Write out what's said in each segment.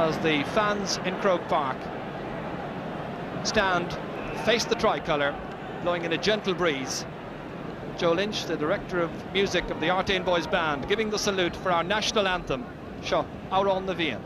as the fans in Croke Park stand, face the tricolour, blowing in a gentle breeze. Joe Lynch, the director of music of the Artane Boys Band, giving the salute for our national anthem, Seo Amhrán na Bhíon.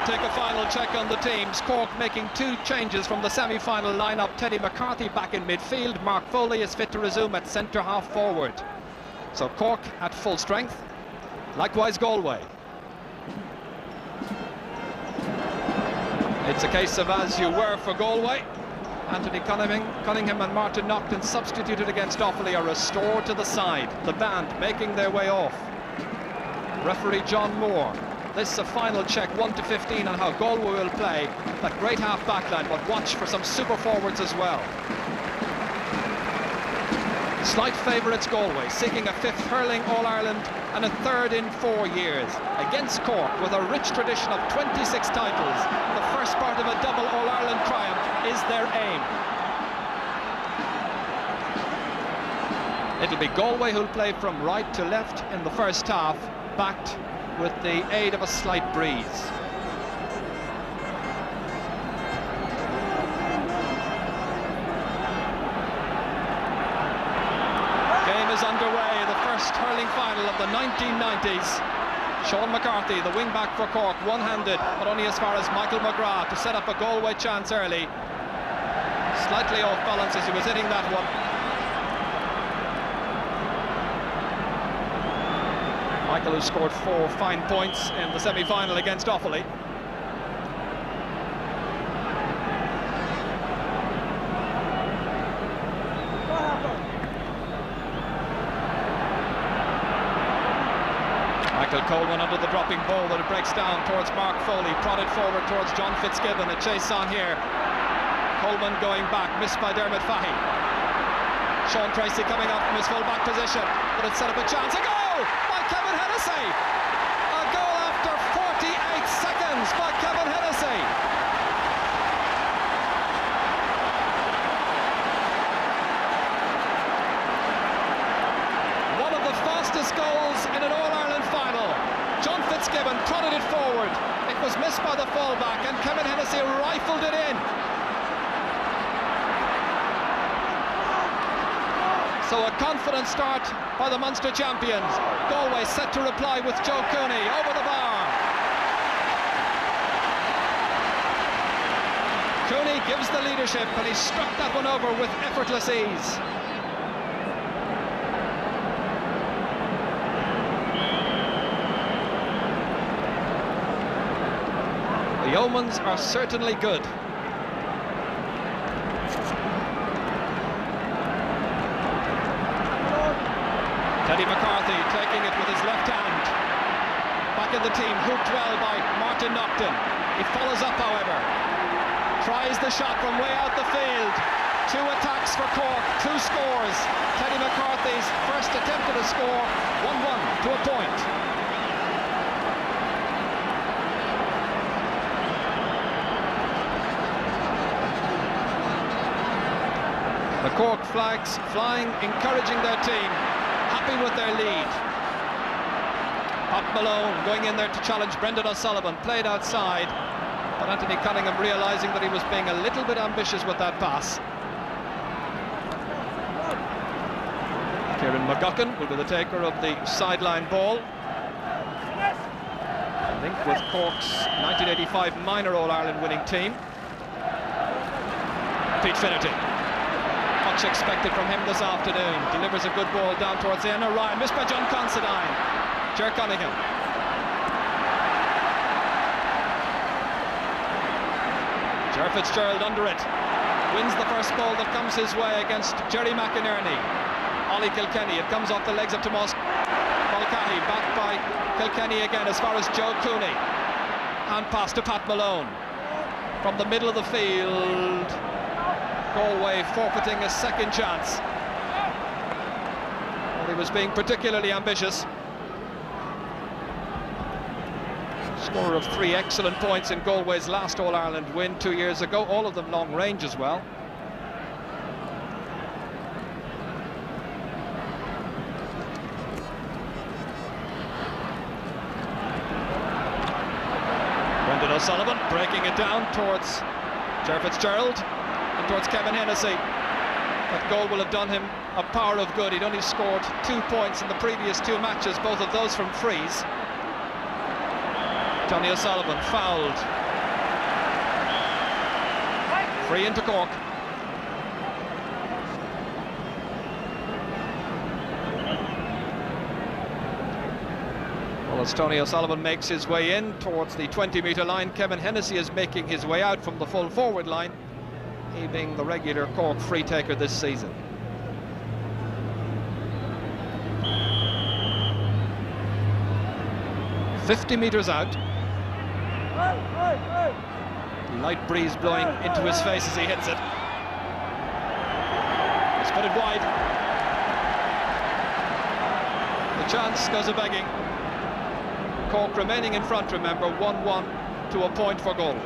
Take a final check on the teams. Cork making 2 changes from the semi-final lineup. Teddy McCarthy back in midfield. Mark Foley is fit to resume at centre half forward. So Cork at full strength. Likewise Galway. It's a case of as you were for Galway. Anthony Cunningham and Martin Naughton substituted against Offaly are restored to the side. The band making their way off. Referee John Moore. This is a final check, 1 to 15, on how Galway will play. That great half-back line, but watch for some super forwards as well. Slight favourites Galway, seeking a 5th Hurling All-Ireland and a 3rd in 4 years. Against Cork, with a rich tradition of 26 titles, the first part of a double All-Ireland triumph is their aim. It'll be Galway who'll play from right to left in the first half, backed with the aid of a slight breeze. Game is underway, the first hurling final of the 1990s. Sean McCarthy, the wing-back for Cork, one-handed, but only as far as Michael McGrath to set up a Galway chance early. Slightly off balance as he was hitting that one. Michael, who scored 4 fine points in the semi-final against Offaly. Michael Coleman under the dropping ball, but it breaks down towards Mark Foley, prodded forward towards John Fitzgibbon. A chase on here. Coleman going back, missed by Dermot Fahy. Sean Tracy coming out from his full-back position, but it set up a chance. A goal by Kevin Hennessy! A goal after 48 seconds by Kevin Hennessy! One of the fastest goals in an All-Ireland final. John Fitzgibbon prodded it forward. It was missed by the full-back, and Kevin Hennessy rifled it in. So a confident start by the Munster champions. Galway set to reply with Joe Cooney over the bar. Cooney gives the leadership, and he struck that one over with effortless ease. The omens are certainly good. Teddy McCarthy taking it with his left hand. Back in the team, hooped well by Martin Naughton. He follows up, however. Tries the shot from way out the field. 2 attacks for Cork, 2 scores. Teddy McCarthy's first attempt at a score, 1-1 to a point. The Cork flags flying, encouraging their team. Happy with their lead. Pat Malone going in there to challenge Brendan O'Sullivan, played outside, but Anthony Cunningham realising that he was being a little bit ambitious with that pass. Kieran McGuckin will be the taker of the sideline ball. Linked with Cork's 1985 minor All-Ireland winning team. Pete Finnerty. Much expected from him this afternoon. Delivers a good ball down towards the end. Ryan missed by John Considine. Ger Cunningham. Ger Fitzgerald under it. Wins the first ball that comes his way against Jerry McInerney. Ollie Kilkenny. It comes off the legs of Tomas Mulcahy. Back by Kilkenny again as far as Joe Cooney. Hand pass to Pat Malone. From the middle of the field. Galway forfeiting a second chance. Well, he was being particularly ambitious. Scorer of 3 excellent points in Galway's last All-Ireland win 2 years ago, all of them long range as well. Brendan O'Sullivan breaking it down towards Ger Fitzgerald and towards Kevin Hennessy. That goal will have done him a power of good. He'd only scored 2 points in the previous 2 matches, both of those from frees. Tony O'Sullivan fouled. Free into Cork. Well, as Tony O'Sullivan makes his way in towards the 20-metre line, Kevin Hennessy is making his way out from the full forward line, he being the regular Cork free taker this season. "50 metres out. Light breeze blowing into his face as he hits it. It's put it wide. The chance goes a-begging. Cork remaining in front, remember, 1-1 to a point for Galway.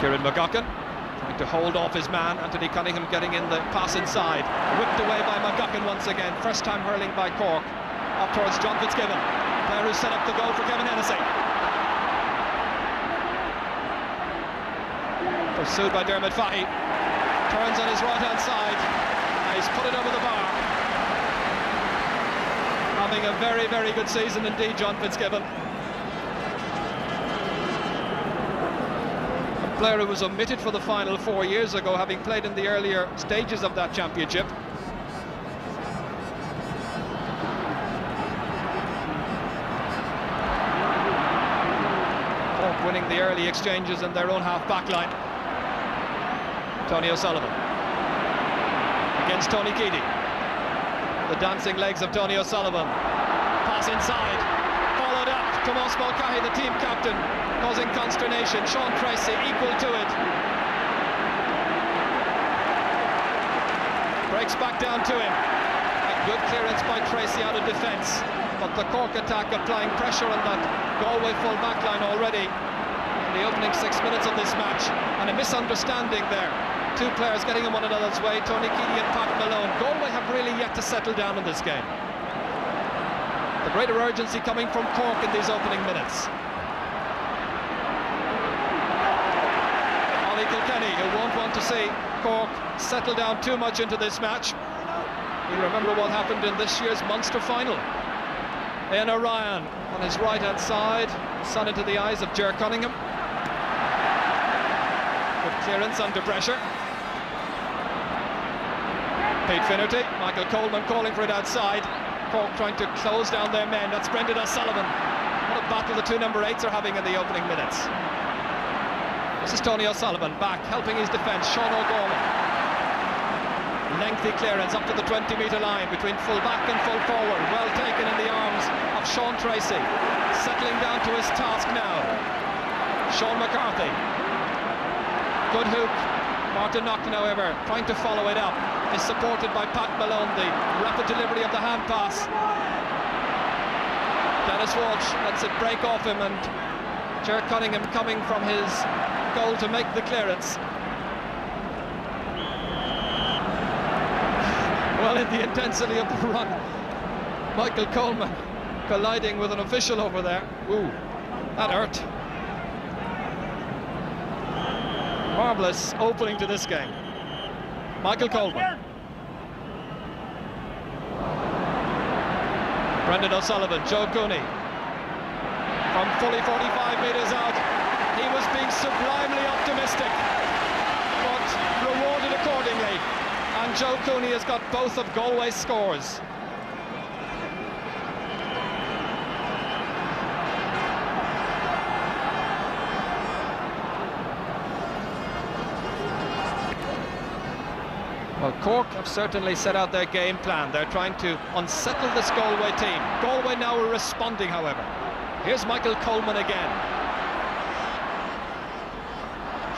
Kieran McGuckin trying to hold off his man. Anthony Cunningham getting in the pass inside. Whipped away by McGuckin once again. First time hurling by Cork. Up towards John Fitzgibbon. Player who set up the goal for Kevin Hennessy. Pursued by Dermot Fahy. Turns on his right-hand side. And he's put it over the bar. Having a very, very good season indeed, John Fitzgibbon. Player who was omitted for the final 4 years ago, having played in the earlier stages of that championship. Cork winning the early exchanges in their own half-back line. Tony O'Sullivan against Tony Keady. The dancing legs of Tony O'Sullivan. Pass inside, followed up. Tomas Mulcahy, the team captain, causing consternation. Sean Tracy equal to it. Breaks back down to him. A good clearance by Tracy out of defence. But the Cork attack applying pressure on that Galway full back line already in the opening 6 minutes of this match. And a misunderstanding there. 2 players getting in one another's way, Tony Keady and Pat Malone. Galway have really yet to settle down in this game. The greater urgency coming from Cork in these opening minutes. Ollie Kilkenny, who won't want to see Cork settle down too much into this match. You remember what happened in this year's Munster final. Ian O'Ryan on his right-hand side, sun into the eyes of Ger Cunningham. Good clearance under pressure. Pete Finnerty, Michael Coleman calling for it outside. Cork trying to close down their men. That's Brendan O'Sullivan. What a battle the 2 number 8s are having in the opening minutes. This is Tony O'Sullivan back, helping his defence. Sean O'Gorman. Lengthy clearance up to the 20-metre line between full back and full forward. Well taken in the arms of Sean Tracy. Settling down to his task now. Sean McCarthy. Good hook. Martin Naughton, however, trying to follow it up, is supported by Pat Malone. The rapid delivery of the hand pass. Dennis Walsh lets it break off him, and Ger Cunningham coming from his goal to make the clearance. Well, in the intensity of the run, Michael Coleman colliding with an official over there. Ooh, that hurt. Marvellous opening to this game. Michael Coleman. Brendan O'Sullivan, Joe Cooney. From fully 45 metres out, he was being sublimely optimistic, but rewarded accordingly. And Joe Cooney has got both of Galway's scores. Well, Cork have certainly set out their game plan. They're trying to unsettle this Galway team. Galway now are responding, however. Here's Michael Coleman again.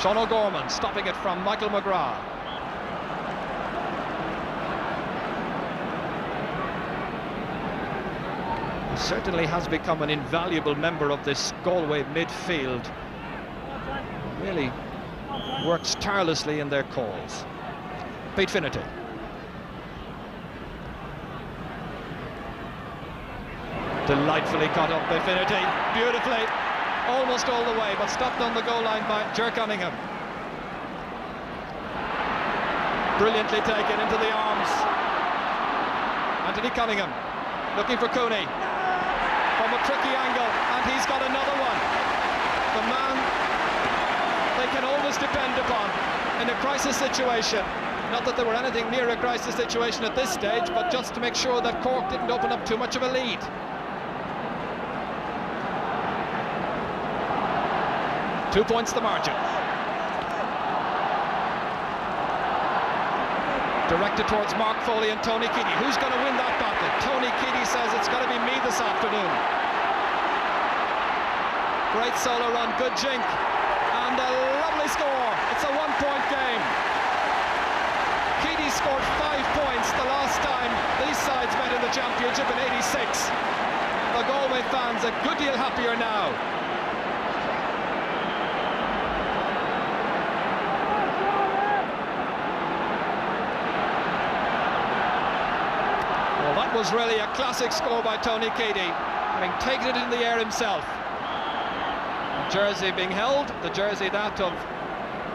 Sean O'Gorman stopping it from Michael McGrath. He certainly has become an invaluable member of this Galway midfield. Really works tirelessly in their calls. Pete Finnerty. Delightfully caught up by Finnerty, beautifully, almost all the way, but stopped on the goal line by Ger Cunningham. Brilliantly taken into the arms. Anthony Cunningham looking for Cooney from a tricky angle, and he's got another one. The man they can always depend upon in a crisis situation. Not that there were anything near a crisis situation at this stage, but just to make sure that Cork didn't open up too much of a lead. Two points the margin. Directed towards Mark Foley and Tony Keady. Who's going to win that battle? Tony Keady says it's going to be me this afternoon. Great solo run, good jink, and a lovely score. It's a one-point game. Keady scored 5 points the last time these sides met in the championship in '86. The Galway fans a good deal happier now. Well, that was really a classic score by Tony Keady, having taken it in the air himself. The jersey being held, the jersey that of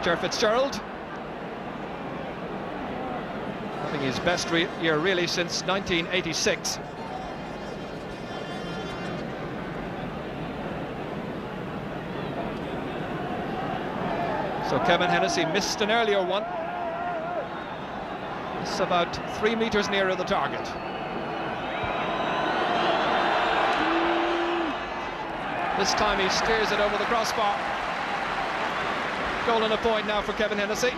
Ger Fitzgerald. His best year really since 1986. So Kevin Hennessy missed an earlier one. It's about 3 metres nearer the target. This time he steers it over the crossbar. Goal and a point now for Kevin Hennessy.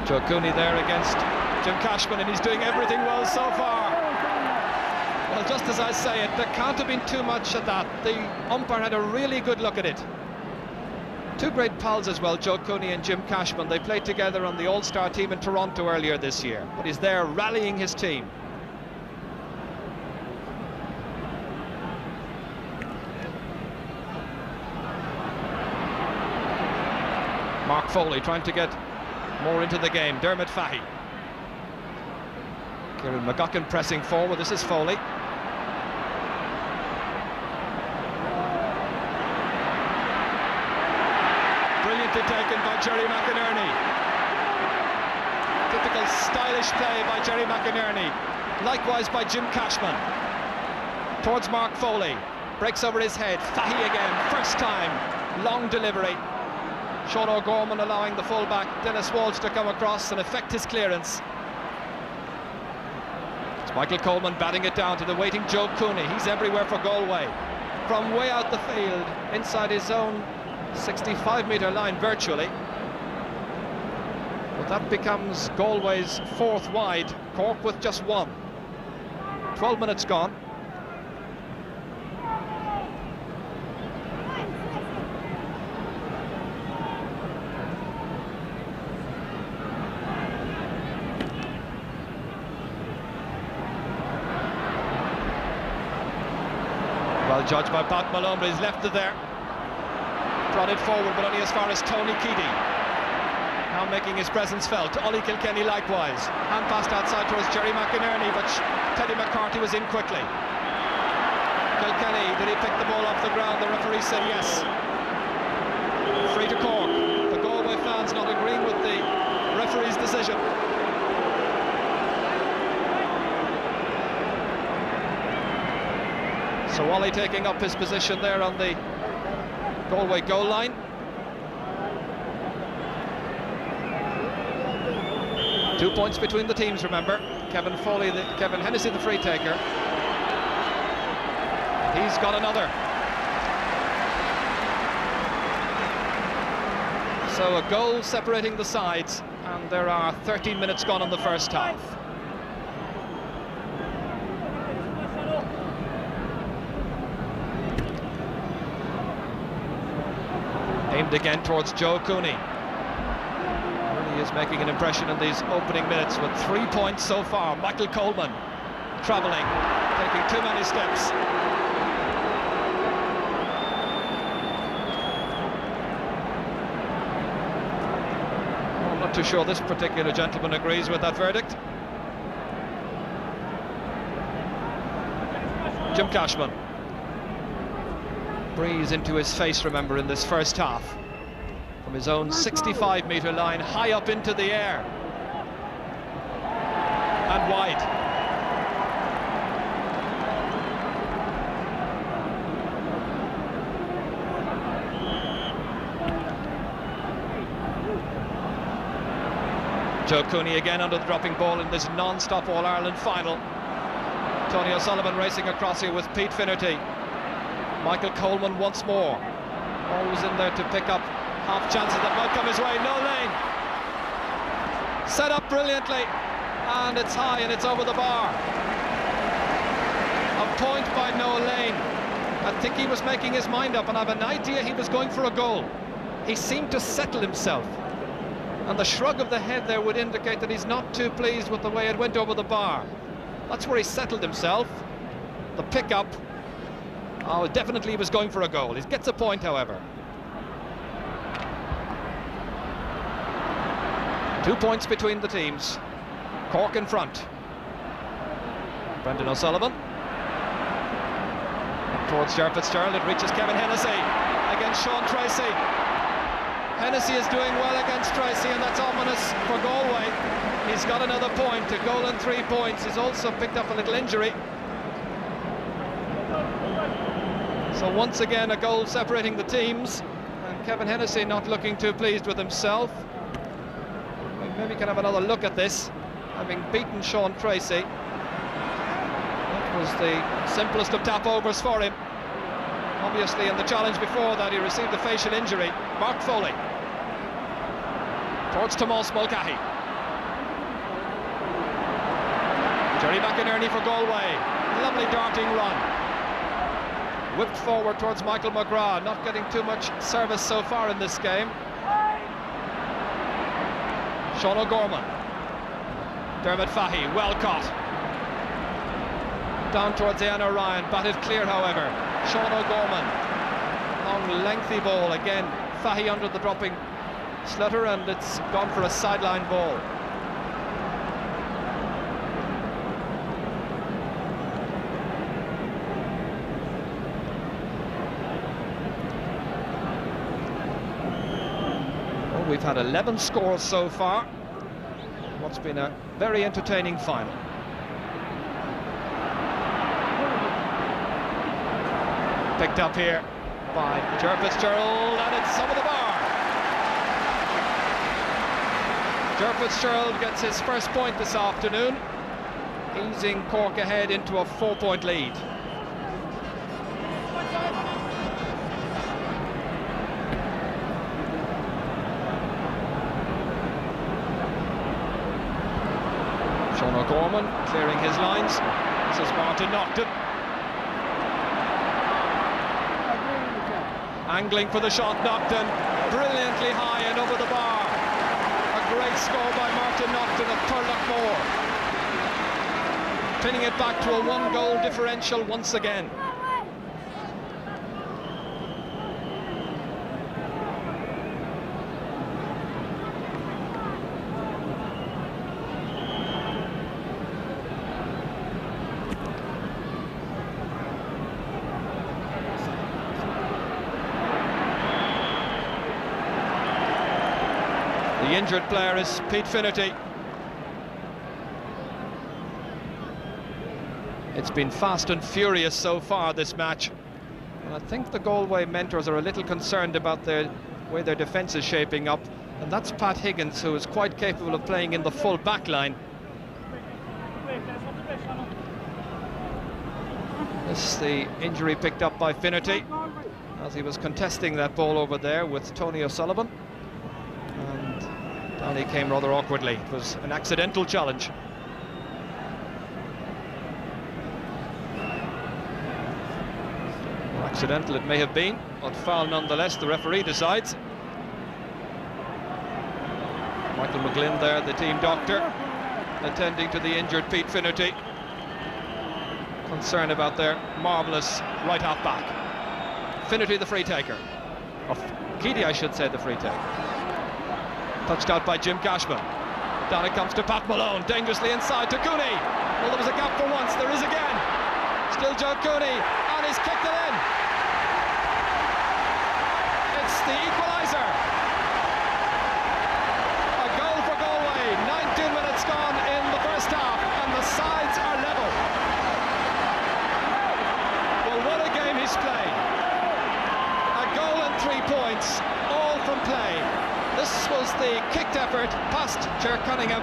Joe Cooney there against Jim Cashman, and he's doing everything well so far. Well, just as I say it, there can't have been too much of that. The umpire had a really good look at it. Two great pals as well, Joe Cooney and Jim Cashman. They played together on the All-Star team in Toronto earlier this year, but he's there rallying his team. Mark Foley trying to get more into the game. Dermot Fahy. Kieran McGuckin pressing forward. This is Foley. Brilliantly taken by Jerry McInerney. Typical stylish play by Jerry McInerney. Likewise by Jim Cashman. Towards Mark Foley. Breaks over his head. Fahy again. First time. Long delivery. Sean O'Gorman allowing the fullback Dennis Walsh to come across and effect his clearance. It's Michael Coleman batting it down to the waiting Joe Cooney. He's everywhere for Galway. From way out the field, inside his own 65-metre line virtually. But that becomes Galway's 4th wide, Cork with just 1. 12 minutes gone. Well judged by Pat Malone, but he's left it there. Brought it forward, but only as far as Tony Keady. now making his presence felt. Ollie Kilkenny likewise. Hand passed outside towards Jerry McInerney, but Teddy McCarthy was in quickly. Kilkenny, did he pick the ball off the ground? The referee said yes. Free to Cork. The Galway fans not agreeing with the referee's decision. So Ollie taking up his position there on the Galway goal line. Two points between the teams, remember. Kevin Hennessy, the free taker. He's got another. So a goal separating the sides, and there are 13 minutes gone in the first half. Aimed again towards Joe Cooney. He is making an impression in these opening minutes with 3 points so far. Michael Coleman travelling, taking too many steps. I'm not too sure this particular gentleman agrees with that verdict. Jim Cashman. Breeze into his face, remember, in this first half. From his own 65-metre line, high up into the air. And wide. Joe Cooney again under the dropping ball in this non-stop All-Ireland final. Tony O'Sullivan racing across here with Pete Finnerty. Michael Coleman once more. Always in there to pick up half chances that might come his way. No lane. Set up brilliantly, and it's high and it's over the bar. A point by Noel Lane. I think he was making his mind up, and I have an idea he was going for a goal. He seemed to settle himself, and the shrug of the head there would indicate that he's not too pleased with the way it went over the bar. That's where he settled himself. The pick-up. Oh, definitely he was going for a goal. He gets a point, however. 2 points between the teams. Cork in front. Brendan O'Sullivan. Towards Ger Fitzgerald, it reaches Kevin Hennessy against Sean Tracy. Hennessy is doing well against Tracy, and that's ominous for Galway. He's got another point, a goal and 3 points. He's also picked up a little injury. So once again a goal separating the teams, and Kevin Hennessy not looking too pleased with himself. We maybe can have another look at this, having beaten Sean Tracy. That was the simplest of tap-overs for him. Obviously in the challenge before that he received a facial injury. Mark Foley towards Tomas Mulcahy. Jerry McInerney for Galway. Lovely darting run. Whipped forward towards Michael McGrath, not getting too much service so far in this game. Sean O'Gorman. Dermot Fahy, well caught. Down towards Ian O'Ryan, batted clear however. Sean O'Gorman. Long lengthy ball, again Fahy under the dropping slutter, and it's gone for a sideline ball. We've had 11 scores so far. What's been a very entertaining final. Picked up here by Ger Fitzgerald, and it's over the bar. Ger Fitzgerald gets his first point this afternoon, easing Cork ahead into a 4-point lead. Sean O'Gorman clearing his lines. This is Martin Naughton. Angling for the shot, Naughton. Brilliantly high and over the bar. A great score by Martin Naughton of Turlough. Pinning it back to a 1-goal differential once again. The injured player is Pete Finnerty. It's been fast and furious so far, this match. And I think the Galway mentors are a little concerned about the way their defence is shaping up. And that's Pat Higgins, who is quite capable of playing in the full back line. This is the injury picked up by Finnerty as he was contesting that ball over there with Tony O'Sullivan. And down he came rather awkwardly. It was an accidental challenge. Accidental it may have been, but foul nonetheless, the referee decides. Michael McGlynn there, the team doctor, attending to the injured Pete Finnerty. Concern about their marvellous right half back. Finnerty the free taker. Or Keady, I should say, the free taker. Touched out by Jim Cashman. Down it comes to Pat Malone, dangerously inside to Cooney. Well, there was a gap for once, there is again. Still Joe Cooney, and he's kicked it in. It's the equaliser. A goal for Galway, 19 minutes gone in the first half, and the sides are level. Well, what a game he's played. A goal and 3 points, all from play. This was the kicked effort past Ger Cunningham.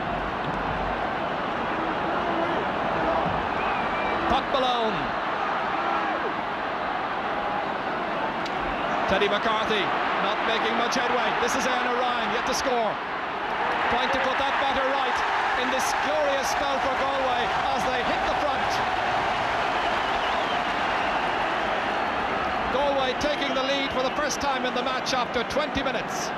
Pat Malone. Teddy McCarthy not making much headway. This is Aaron O'Ryan yet to score. Trying to put that batter right in this glorious spell for Galway as they hit the front. Galway taking the lead for the first time in the match after 20 minutes.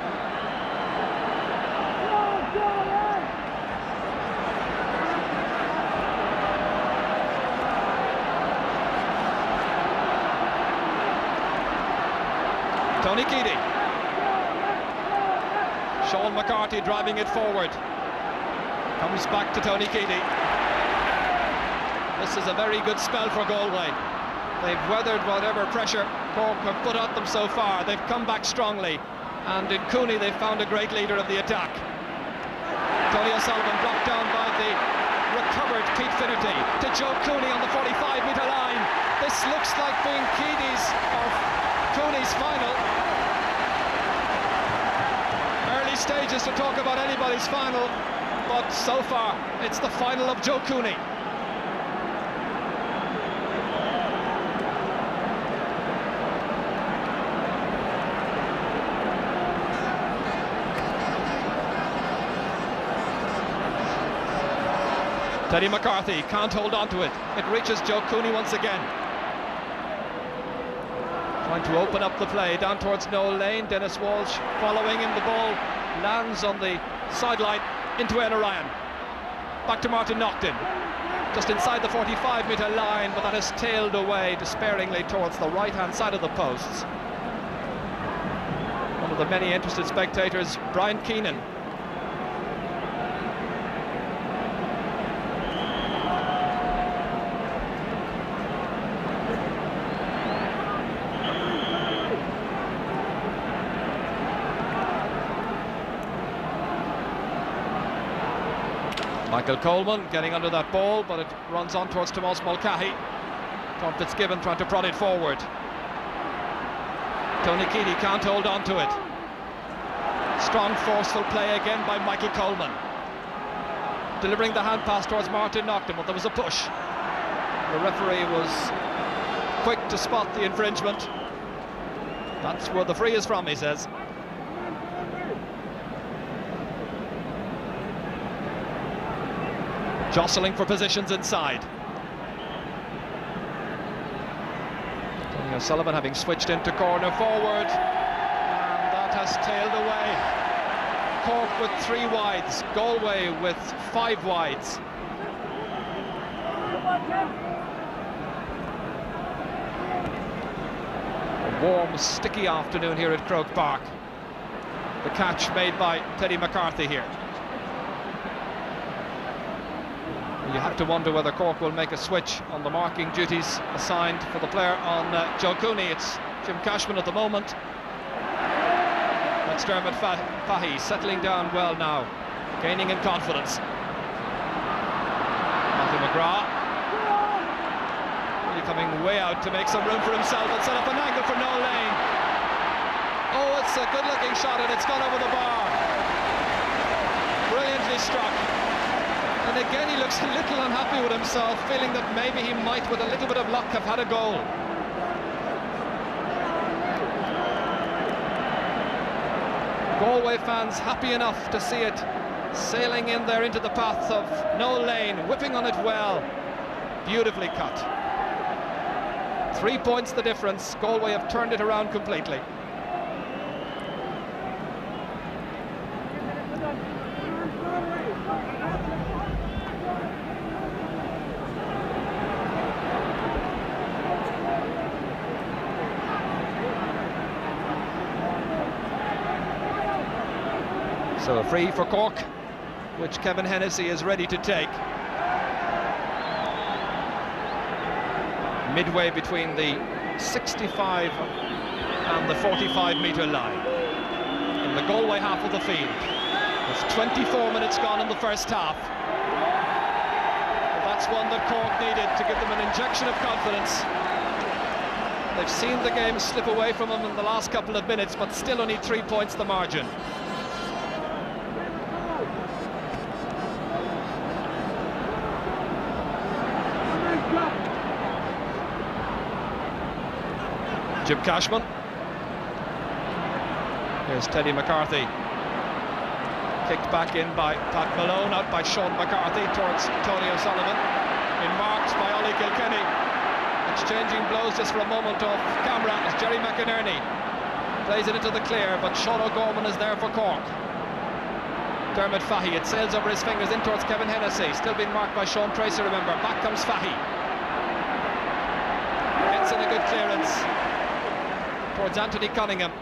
Tony Keady. Sean McCarthy driving it forward. Comes back to Tony Keady. This is a very good spell for Galway. They've weathered whatever pressure Cork have put at them so far. They've come back strongly. And in Cooney they've found a great leader of the attack. Tony O'Sullivan dropped down by the recovered Pete Finnerty to Joe Cooney on the 45-metre line. This looks like being Keady's or Cooney's final. Early stages to talk about anybody's final, but so far it's the final of Joe Cooney. Teddy McCarthy can't hold on to it. It reaches Joe Cooney once again. Trying to open up the play down towards Noel Lane. Dennis Walsh following him. The ball lands on the sideline into Aaron O'Ryan. Back to Martin Naughton. Just inside the 45-metre line, but that has tailed away despairingly towards the right-hand side of the posts. One of the many interested spectators, Brian Keenan. Michael Coleman getting under that ball, but it runs on towards Tomas Mulcahy. Tom Fitzgibbon trying to prod it forward. Tony Keady can't hold on to it. Strong, forceful play again by Michael Coleman. Delivering the hand pass towards Martin Naughton, but there was a push. The referee was quick to spot the infringement. That's where the free is from, he says. Jostling for positions inside. Tony O'Sullivan having switched into corner forward, and that has tailed away. Cork with 3 wides, Galway with 5 wides. A warm, sticky afternoon here at Croke Park. The catch made by Teddy McCarthy here. You have to wonder whether Cork will make a switch on the marking duties assigned for the player on Joe Cooney. It's Jim Cashman at the moment. towards Dermot Fahy, settling down well now, gaining in confidence. Matthew McGrath really coming way out to make some room for himself and set up an angle for Noel Lane. Oh, it's a good looking shot and it's gone over the bar. Brilliantly struck. And again he looks a little unhappy with himself, feeling that maybe he might, with a little bit of luck, have had a goal. Galway fans happy enough to see it sailing in there into the path of Noel Lane, whipping on it well, beautifully cut. 3 points the difference. Galway have turned it around completely. So a free for Cork, which Kevin Hennessy is ready to take. Midway between the 65 and the 45-metre line in the Galway half of the field. There's 24 minutes gone in the first half. But that's one that Cork needed to give them an injection of confidence. They've seen the game slip away from them in the last couple of minutes, but still only 3 points the margin. Jim Cashman. Here's Teddy McCarthy. Kicked back in by Pat Malone, out by Sean McCarthy towards Tony O'Sullivan. In marked by Ollie Kilkenny. Exchanging blows just for a moment off camera as Jerry McInerney plays it into the clear, but Sean O'Gorman is there for Cork. Dermot Fahy, it sails over his fingers in towards Kevin Hennessy, still being marked by Sean Tracy, remember. Back comes Fahy. Gets in a good clearance towards Anthony Cunningham.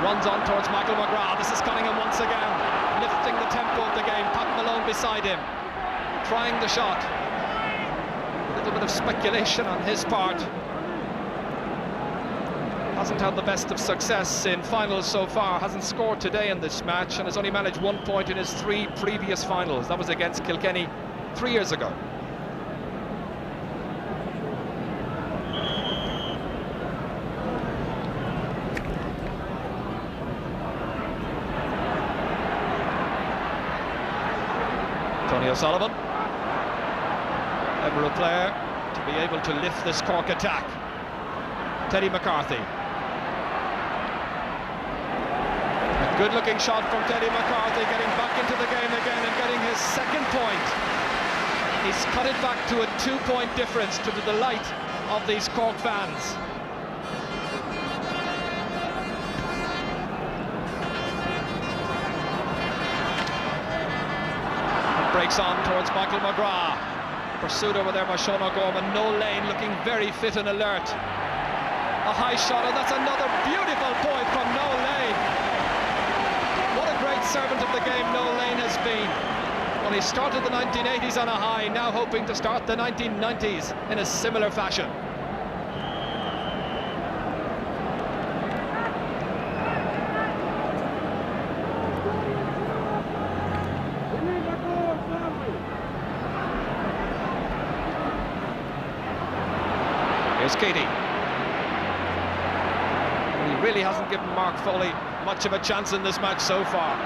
Runs on towards Michael McGrath. This is Cunningham once again, lifting the tempo of the game. Pat Malone beside him, trying the shot. A little bit of speculation on his part. Hasn't had the best of success in finals so far. Hasn't scored today in this match and has only managed 1 point in his 3 previous finals. That was against Kilkenny 3 years ago. Tony O'Sullivan, ever a player to be able to lift this Cork attack. Teddy McCarthy. A good looking shot from Teddy McCarthy, getting back into the game again and getting his second point. He's cut it back to a 2-point difference, to the delight of these Cork fans. Breaks on towards Michael McGrath. Pursued over there by Sean O'Gorman. Noel Lane looking very fit and alert. A high shot, and that's another beautiful point from Noel Lane. What a great servant of the game Noel Lane has been. Well, he started the 1980s on a high, now hoping to start the 1990s in a similar fashion. Here's Katie. He really hasn't given Mark Foley much of a chance in this match so far.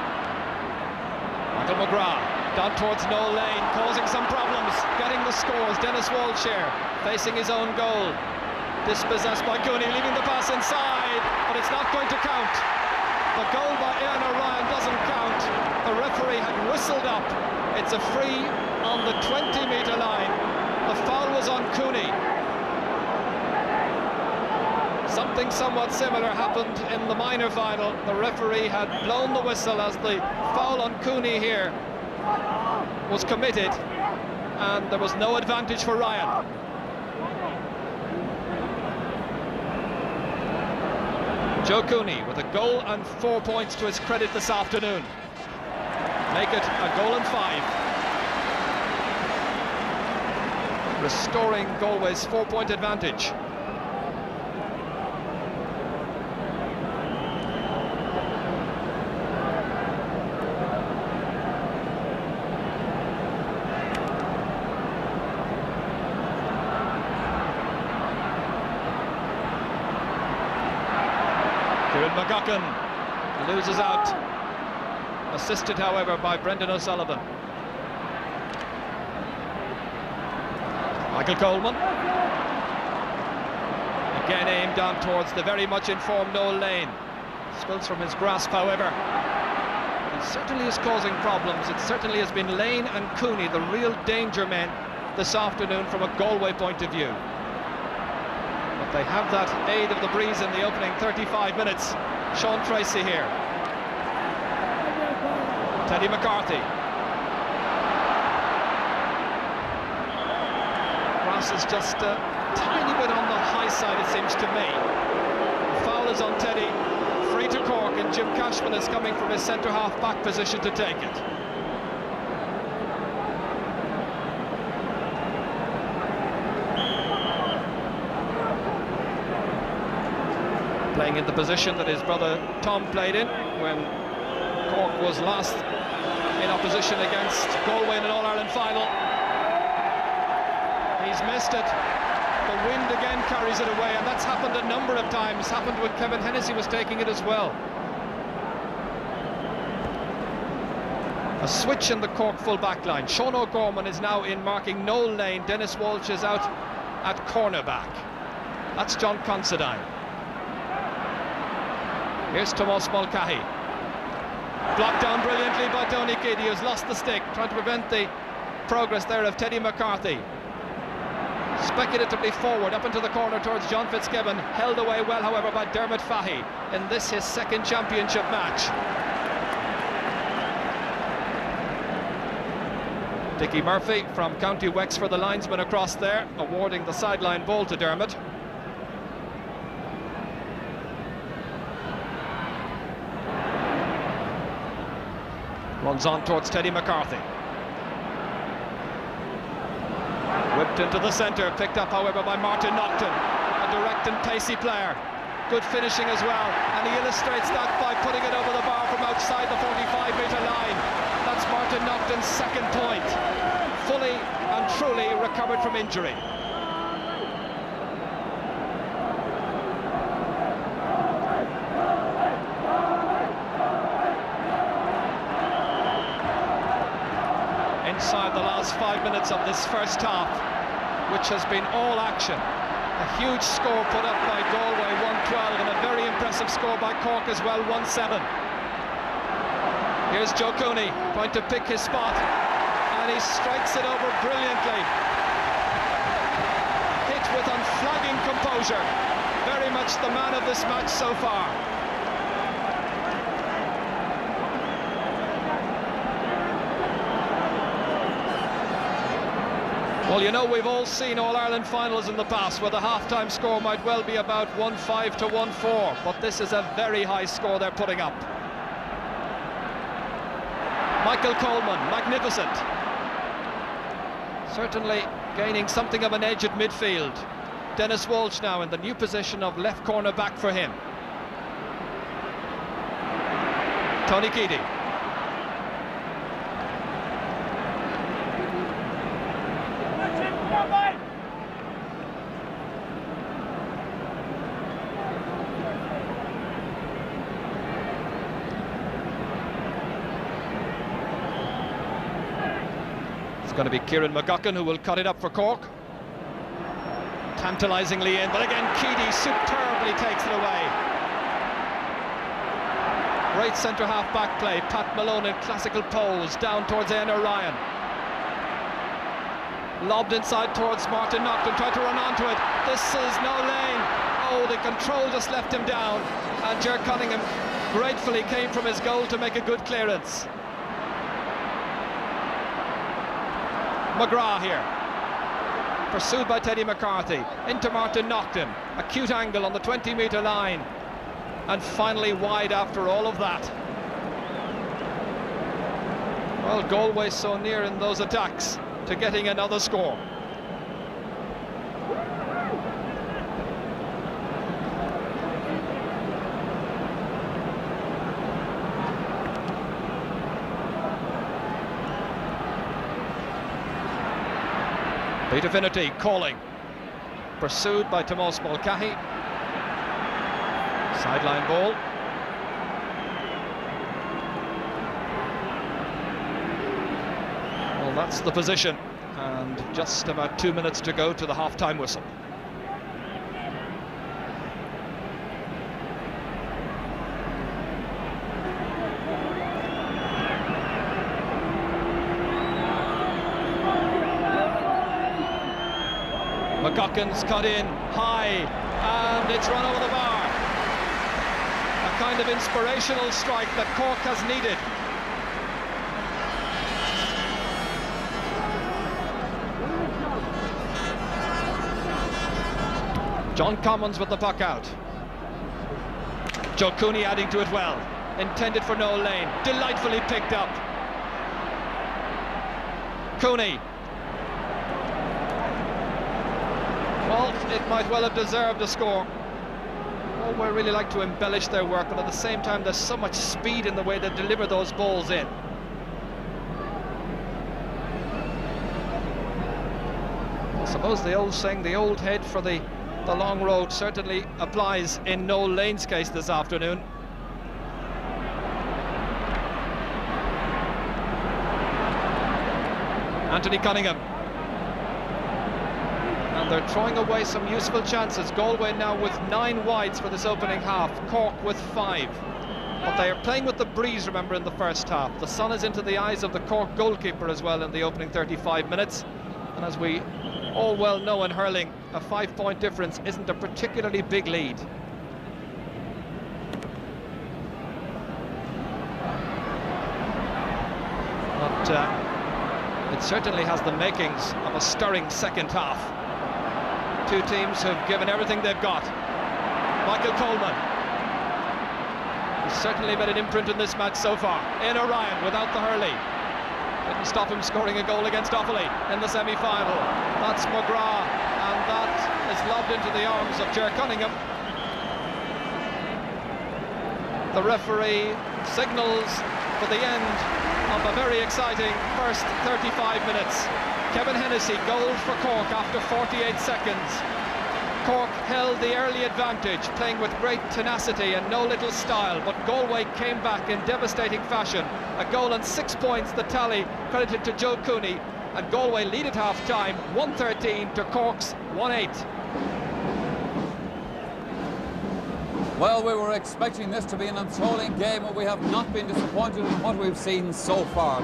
Michael McGrath down towards Noel Lane, causing some problems, getting the scores. Dennis Walshire facing his own goal. Dispossessed by Cooney, leaving the pass inside, but it's not going to count. The goal by Ian O'Ryan doesn't count. The referee had whistled up. It's a free on the 20-metre line. The foul was on Cooney. Something somewhat similar happened in the minor final. The referee had blown the whistle as the foul on Cooney here was committed, and there was no advantage for Ryan. Joe Cooney with a goal and 4 points to his credit this afternoon. Make it a goal and 5. Restoring Galway's 4-point advantage. Kieran McGuckin loses out, assisted however by Brendan O'Sullivan. Michael Coleman, again aimed down towards the very much informed Noel Lane. Spills from his grasp however. It certainly is causing problems. It certainly has been Lane and Cooney, the real danger men this afternoon from a Galway point of view. But they have that aid of the breeze in the opening 35 minutes. Sean Tracy here. Teddy McCarthy. Grass is just a tiny bit on the high side, it seems to me. The foul is on Teddy. Free to Cork, and Jim Cashman is coming from his centre-half back position to take it. Playing in the position that his brother Tom played in when Cork was last in opposition against Galway in an All-Ireland final. He's missed it. The wind again carries it away, and that's happened a number of times. Happened when Kevin Hennessy was taking it as well. A switch in the Cork full back line. Sean O'Gorman is now in marking Noel Lane. Dennis Walsh is out at cornerback. That's John Considine. Here's Tomás Mulcahy. Blocked down brilliantly by Tony Keady, who's lost the stick, trying to prevent the progress there of Teddy McCarthy. Speculatively forward, up into the corner towards John Fitzgibbon. Held away well, however, by Dermot Fahy in this, his second championship match. Dickie Murphy from County Wexford, the linesman across there, awarding the sideline ball to Dermot. Runs on towards Teddy McCarthy. Whipped into the centre, picked up however by Martin Naughton, a direct and pacey player. Good finishing as well, and he illustrates that by putting it over the bar from outside the 45-metre line. That's Martin Naughton's second point. Fully and truly recovered from injury. Inside the last 5 minutes of this first half, which has been all action. A huge score put up by Galway, 1-12, and a very impressive score by Cork as well, 1-7. Here's Joe Cooney trying to pick his spot, and he strikes it over brilliantly. Hit with unflagging composure. Very much the man of this match so far. Well, you know, we've all seen All-Ireland finals in the past where the half-time score might well be about 1-5 to 1-4, but this is a very high score they're putting up. Michael Coleman, magnificent. Certainly gaining something of an edge at midfield. Dennis Walsh now in the new position of left corner back for him. Tony Keady. It's going to be Kieran McGuckin who will cut it up for Cork. Tantalisingly in, but again Keady superbly takes it away. Great centre-half back play. Pat Malone in classical pose down towards Ian O'Ryan. Lobbed inside towards Martin Naughton, tried to run onto it. This is no lane. Oh, the control just left him down, and Ger Cunningham gratefully came from his goal to make a good clearance. McGrath here, pursued by Teddy McCarthy, into Martin Naughton, acute angle on the 20-metre line, and finally wide after all of that. Well, Galway so near in those attacks to getting another score. Peter Finnerty calling, pursued by Tomás Mulcahy. Sideline ball. Well, that's the position, and just about 2 minutes to go to the half-time whistle. McGuckin's cut in high, and it's run over the bar. A kind of inspirational strike that Cork has needed. John Commons with the puck out. Joe Cooney adding to it well. Intended for Noel Lane. Delightfully picked up. Cooney. Well, it might well have deserved a score. Galway really like to embellish their work, but at the same time there's so much speed in the way they deliver those balls in. I suppose the old saying, the old head for the long road, certainly applies in Noel Lane's case this afternoon. Anthony Cunningham. And they're throwing away some useful chances. Galway now with 9 wides for this opening half, Cork with 5. But they are playing with the breeze, remember, in the first half. The sun is into the eyes of the Cork goalkeeper as well in the opening 35 minutes. And as we all well know in hurling, a 5-point difference isn't a particularly big lead. But it certainly has the makings of a stirring second half. Two teams have given everything they've got. Michael Coleman has certainly made an imprint in this match so far. In Orion without the hurley. Didn't stop him scoring a goal against Offaly in the semi-final. That's McGrath, and that is lobbed into the arms of Ger Cunningham. The referee signals for the end of a very exciting first 35 minutes. Kevin Hennessy, goal for Cork after 48 seconds. Cork held the early advantage, playing with great tenacity and no little style, but Galway came back in devastating fashion. A goal and 6 points, the tally credited to Joe Cooney, and Galway lead at half-time, 1-13 to Cork's 1-8. Well, we were expecting this to be an enthralling game, and we have not been disappointed in what we've seen so far.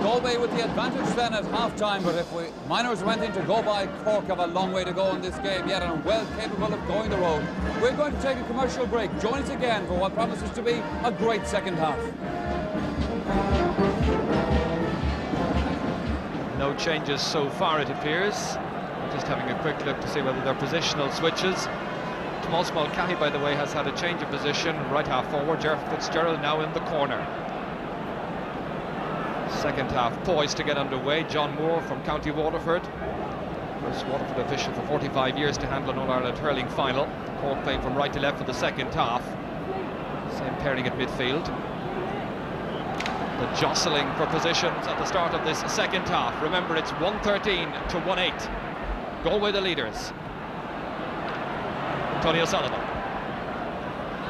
Galway with the advantage then at half-time, but if minors went in to go by, Cork have a long way to go in this game yet, and well capable of going the road. We're going to take a commercial break. Join us again for what promises to be a great second half. No changes so far, it appears. Just having a quick look to see whether they're positional switches. Tomas Mulcahy, by the way, has had a change of position, right half forward. Ger Fitzgerald now in the corner. Second half poised to get underway. John Moore from County Waterford, first Waterford official for 45 years to handle an All-Ireland hurling final. Cork playing from right to left for the second half. Same pairing at midfield. The jostling for positions at the start of this second half. Remember, it's 1-13 to 1-8. Galway the leaders. Tony O'Sullivan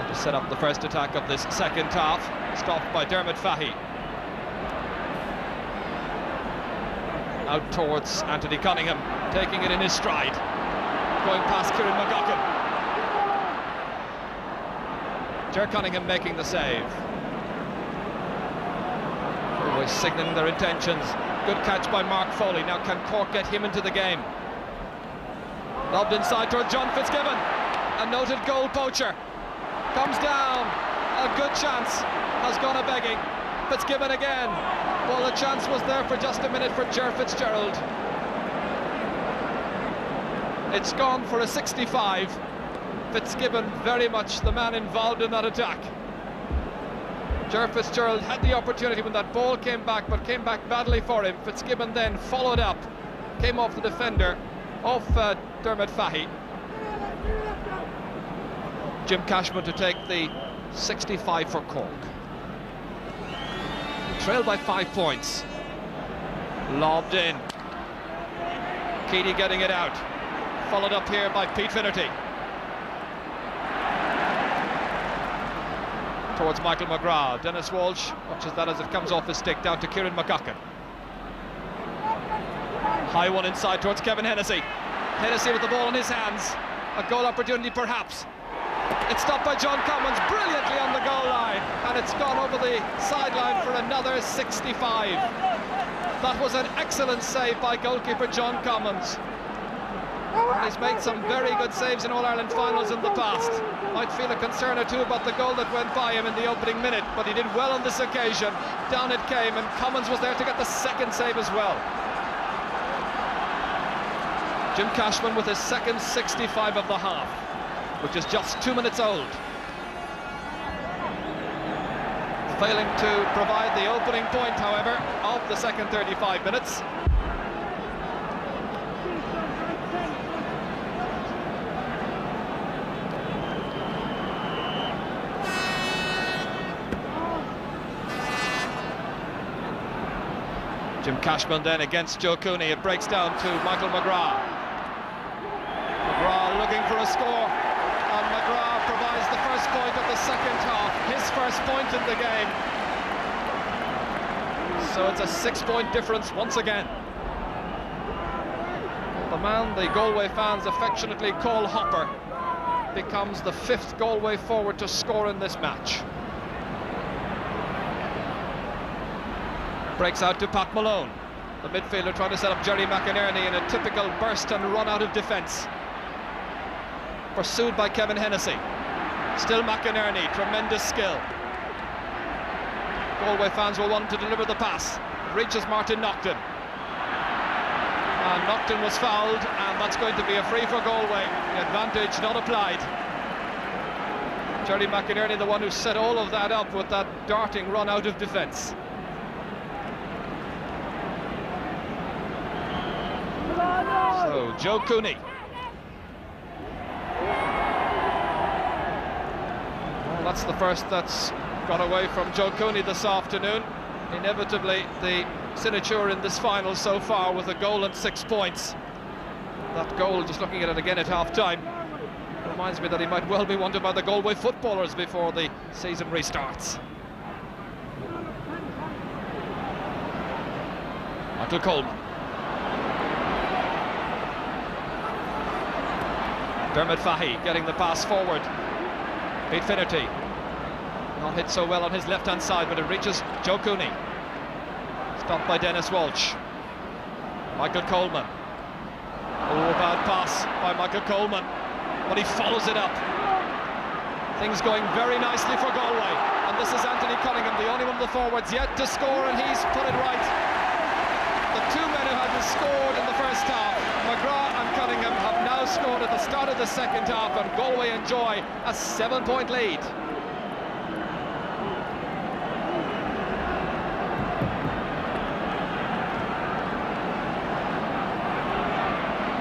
to set up the first attack of this second half, stopped by Dermot Fahy. Out towards Anthony Cunningham, taking it in his stride, going past Kieran McGuckin. Ger Cunningham making the save. Always signalling their intentions. Good catch by Mark Foley. Now can Cork get him into the game? Lobbed inside towards John Fitzgibbon. A noted goal poacher comes down. A good chance has gone a begging. Fitzgibbon again. Well, the chance was there for just a minute for Ger Fitzgerald. It's gone for a 65. Fitzgibbon very much the man involved in that attack. Ger Fitzgerald had the opportunity when that ball came back, but came back badly for him. Fitzgibbon then followed up, came off the defender, off Dermot Fahy. Jim Cashman to take the 65 for Cork. Trailed by 5 points. Lobbed in. Keady getting it out. Followed up here by Pete Finnerty. Towards Michael McGrath. Dennis Walsh watches that as it comes off his stick down to Kieran McGuckin. High one inside towards Kevin Hennessy. Hennessy with the ball in his hands. A goal opportunity perhaps. It's stopped by John Commons brilliantly on the goal line, and it's gone over the sideline for another 65. That was an excellent save by goalkeeper John Commons. And he's made some very good saves in All-Ireland finals in the past. Might feel a concern or two about the goal that went by him in the opening minute, but he did well on this occasion. Down it came, and Commons was there to get the second save as well. Jim Cashman with his second 65 of the half, which is just 2 minutes old. Failing to provide the opening point, however, of the second 35 minutes. Jim Cashman then against Joe Cooney. It breaks down to Michael McGrath. McGrath looking for a score, and McGrath provides the first point of the second half, his first point in the game. So it's a 6-point difference once again. The man the Galway fans affectionately call Hopper becomes the 5th Galway forward to score in this match. Breaks out to Pat Malone, the midfielder trying to set up Jerry McInerney in a typical burst and run out of defence. Pursued by Kevin Hennessy. Still McInerney, tremendous skill. Galway fans will want to deliver the pass. It reaches Martin Naughton. And Naughton was fouled, and that's going to be a free for Galway. The advantage not applied. Jerry McInerney, the one who set all of that up with that darting run out of defence. So, Joe Cooney. Well, that's the first that's got away from Joe Cooney this afternoon. Inevitably, the signature in this final so far with a goal and 6 points. That goal, just looking at it again at half-time, reminds me that he might well be wanted by the Galway footballers before the season restarts. Michael Coleman. Dermot Fahy getting the pass forward. Pete Finnerty not hit so well on his left-hand side, but it reaches Joe Cooney. Stopped by Dennis Walsh. Michael Coleman. Oh, bad pass by Michael Coleman, but he follows it up. Things going very nicely for Galway, and this is Anthony Cunningham, the only one of the forwards yet to score, and he's put it right. The two men who hadn't scored in the first half, McGrath and Cunningham, have now scored at the start of the second half, and Galway enjoy a 7-point lead.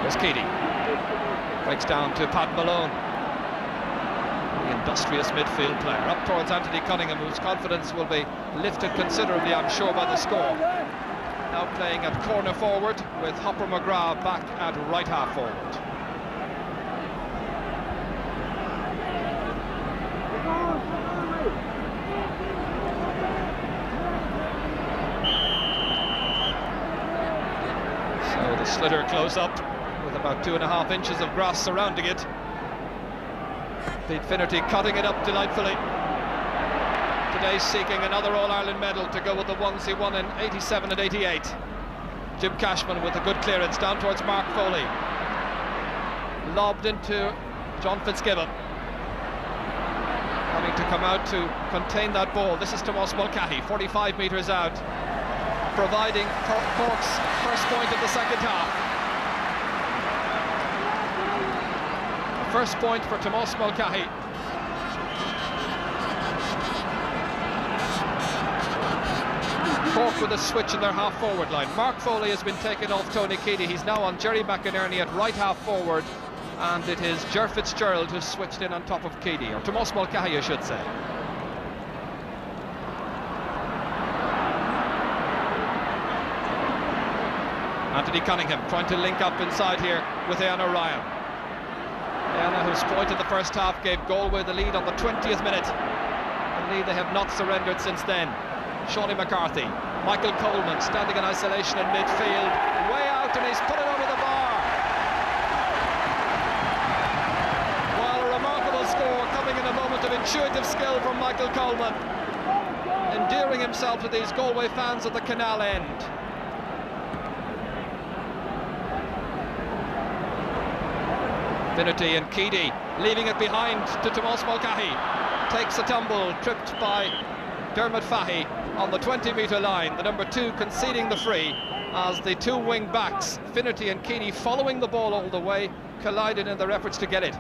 Here's Keady. Breaks down to Pat Malone, the industrious midfield player, up towards Anthony Cunningham, whose confidence will be lifted considerably, I'm sure, by the score. Now playing at corner forward with Hopper McGrath back at right half forward. So the sliotar close up with about 2.5 inches of grass surrounding it. Pete Finnerty cutting it up delightfully. Today seeking another All-Ireland medal to go with the ones he won in 87 and 88. Jim Cashman with a good clearance down towards Mark Foley. Lobbed into John Fitzgibbon. Having to come out to contain that ball. This is Tomás Mulcahy, 45 metres out, providing Cork's first point of the second half. The first point for Tomás Mulcahy. Cork with a switch in their half-forward line. Mark Foley has been taken off Tony Keady. He's now on Jerry McInerney at right half-forward, and it is Ger Fitzgerald who's switched in on top of Keady, or Tomás Mulcahy, I should say. Anthony Cunningham trying to link up inside here with Eanna Ryan. Eanna, whose point in the first half gave Galway the lead on the 20th minute. A lead they have not surrendered since then. Shawnee McCarthy, Michael Coleman standing in isolation in midfield, way out out, and he's put it over the bar. Well, a remarkable score coming in a moment of intuitive skill from Michael Coleman, endearing himself to these Galway fans at the canal end. Finnerty and Keady leaving it behind to Tomás Mulcahy. Takes a tumble, tripped by Dermot Fahy on the 20-metre line. The number 2 conceding the free as the two wing backs, Finnerty and Keady, following the ball all the way, collided in their efforts to get it.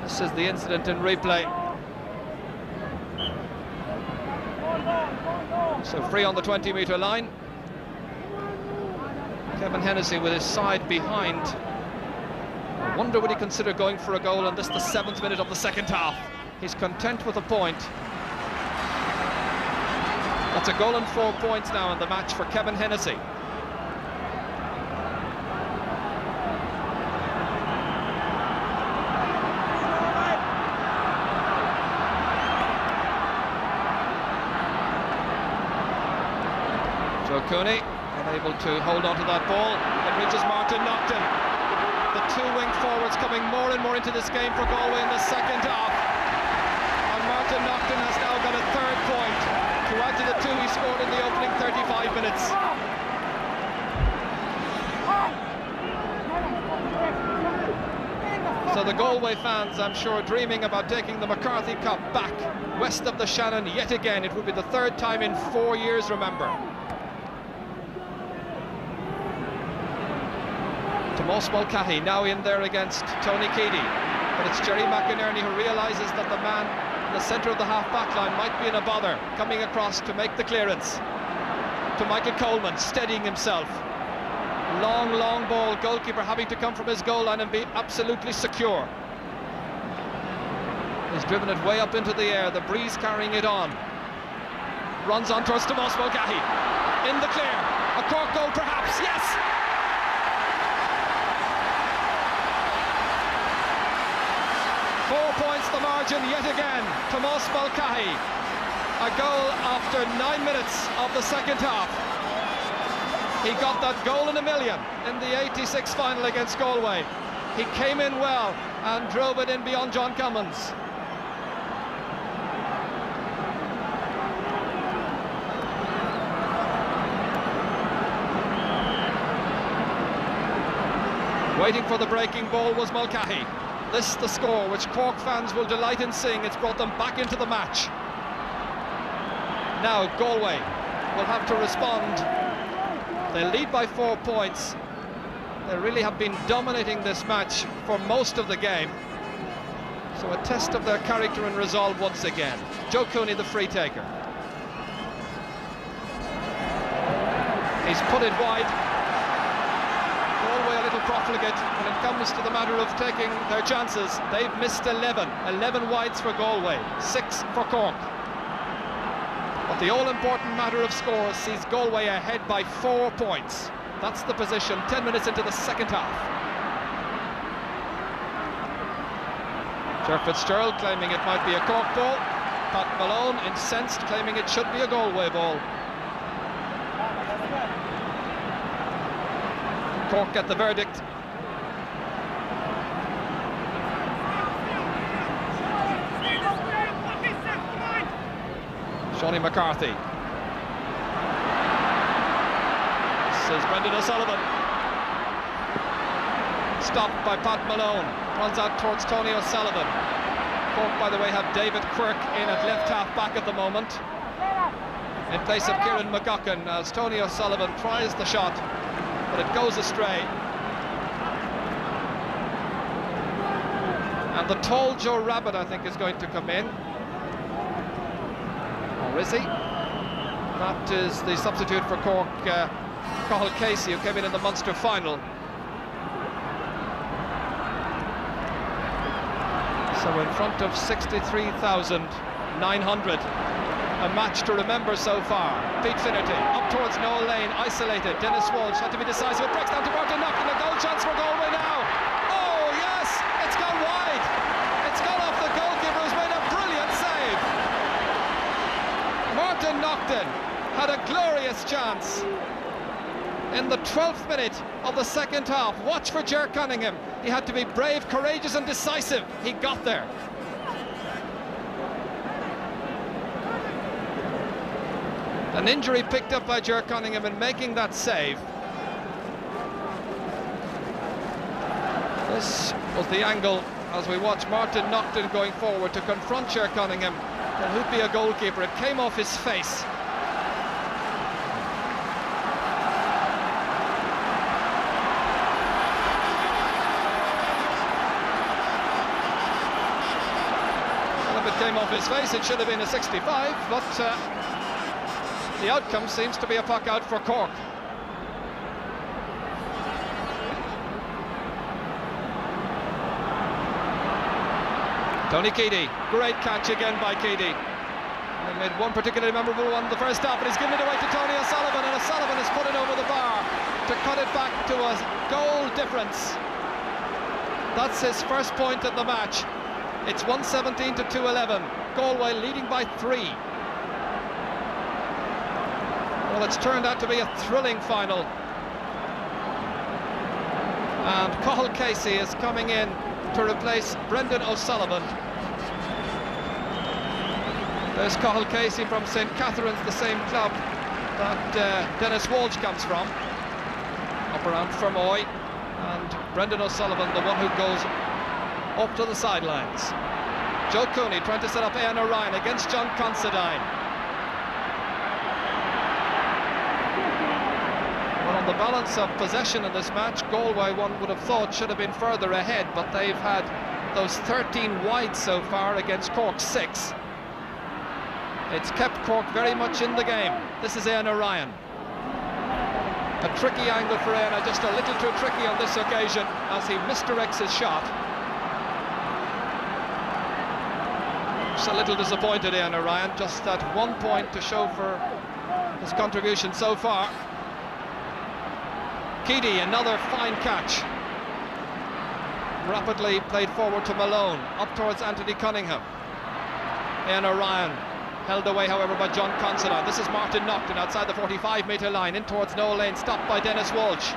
This is the incident in replay. So free on the 20-metre line. Kevin Hennessy with his side behind. I wonder would he consider going for a goal, and this the 7th minute of the second half. He's content with a point. That's a goal and 4 points now in the match for Kevin Hennessy. Joe Cooney unable to hold on to that ball. It reaches Martin Nocton. The two wing forwards coming more and more into this game for Galway in the second half. And Martin Nocton has now got a 3rd point to add to the 2 he scored in the opening 35 minutes. So the Galway fans, I'm sure, dreaming about taking the McCarthy Cup back west of the Shannon yet again. It would be the 3rd time in 4 years, remember. Tomás Mulcahy now in there against Tony Keady, but it's Jerry McInerney who realises that the man in the centre of the half-back line might be in a bother, coming across to make the clearance to Michael Coleman, steadying himself. Long ball, goalkeeper having to come from his goal line and be absolutely secure. He's driven it way up into the air, the breeze carrying it on. Runs on towards Tomás Mulcahy, in the clear, a Cork goal perhaps, yes! 4 points the margin yet again. Tomás Mulcahy, a goal after 9 minutes of the second half. He got that goal in a million in the 86 final against Galway. He came in well and drove it in beyond John Cummins. Waiting for the breaking ball was Mulcahy. This the score which Cork fans will delight in seeing. It's brought them back into the match. Now Galway will have to respond. They lead by 4 points. They really have been dominating this match for most of the game. So a test of their character and resolve once again. Joe Cooney, the free taker. He's put it wide. Galway a little profligate when it comes to the matter of taking their chances. They've missed 11 wides for Galway, 6 for Cork. But the all-important matter of scores sees Galway ahead by 4 points. That's the position 10 minutes into the second half. Ger Fitzgerald claiming it might be a Cork ball. Pat Malone incensed, claiming it should be a Galway ball. Cork get the verdict. Shawnee McCarthy. This is Brendan O'Sullivan. Stopped by Pat Malone. Runs out towards Tony O'Sullivan. Cork, by the way, have David Quirk in at left half back at the moment, in place of Kieran McGuckin, as Tony O'Sullivan tries the shot, but it goes astray. And the tall Joe Rabbit, I think, is going to come in. Or is he? That is the substitute for Cork, Cathal Casey, who came in the Munster final. So in front of 63,900. A match to remember so far. Pete Finnerty up towards Noel Lane, isolated. Dennis Walsh had to be decisive. It breaks down to Martin Nocton. A goal chance for Galway now. Oh yes, it's gone wide. It's gone off the goalkeeper, who's made a brilliant save. Martin Nocton had a glorious chance. in the 12th minute of the second half. Watch for Ger Cunningham. He had to be brave, courageous and decisive. He got there. An injury picked up by Ger Cunningham in making that save. This was the angle as we watch Martin Naughton going forward to confront Ger Cunningham. Well, who'd be a goalkeeper? It came off his face. Well, if it came off his face, it should have been a 65, but the outcome seems to be a puck out for Cork. Tony Keady, great catch again by Keady. He made one particularly memorable one in the first half, but he's given it away to Tony O'Sullivan, and O'Sullivan has put it over the bar to cut it back to a goal difference. That's his first point of the match. It's 117 to 211. Galway leading by 3. Well, it's turned out to be a thrilling final. And Cathal Casey is coming in to replace Brendan O'Sullivan. There's Cathal Casey from St. Catherine's, the same club that Dennis Walsh comes from, up around Fermoy, and Brendan O'Sullivan, the one who goes up to the sidelines. Joe Cooney trying to set up Ian O'Ryan against John Considine. Well, on the balance of possession in this match, Galway, one would have thought, should have been further ahead, but they've had those 13 wide so far against Cork 6. It's kept Cork very much in the game. This is Ian O'Ryan. A tricky angle for Ian, just a little too tricky on this occasion as he misdirects his shot. Just a little disappointed, Ian O'Ryan, just that 1 point to show for his contribution so far. Keady, another fine catch. Rapidly played forward to Malone, up towards Anthony Cunningham. Ian O'Ryan held away, however, by John Considine. This is Martin Naughton outside the 45-metre line, in towards Noel Lane, stopped by Dennis Walsh.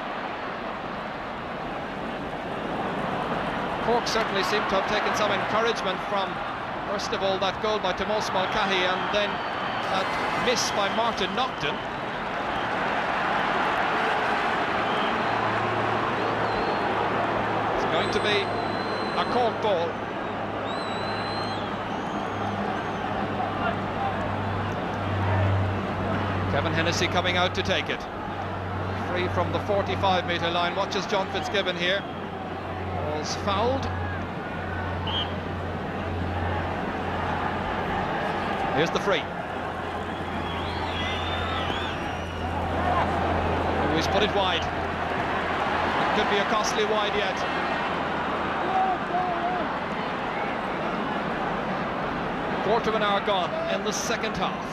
Cork certainly seem to have taken some encouragement from, first of all, that goal by Tomás Mulcahy, and then that miss by Martin Naughton. It's going to be a Cork ball. Kevin Hennessy coming out to take it. Free from the 45-metre line. Watches John Fitzgibbon here. Ball's fouled. Here's the free. Oh, he's put it wide. It could be a costly wide yet. Quarter of an hour gone in the second half.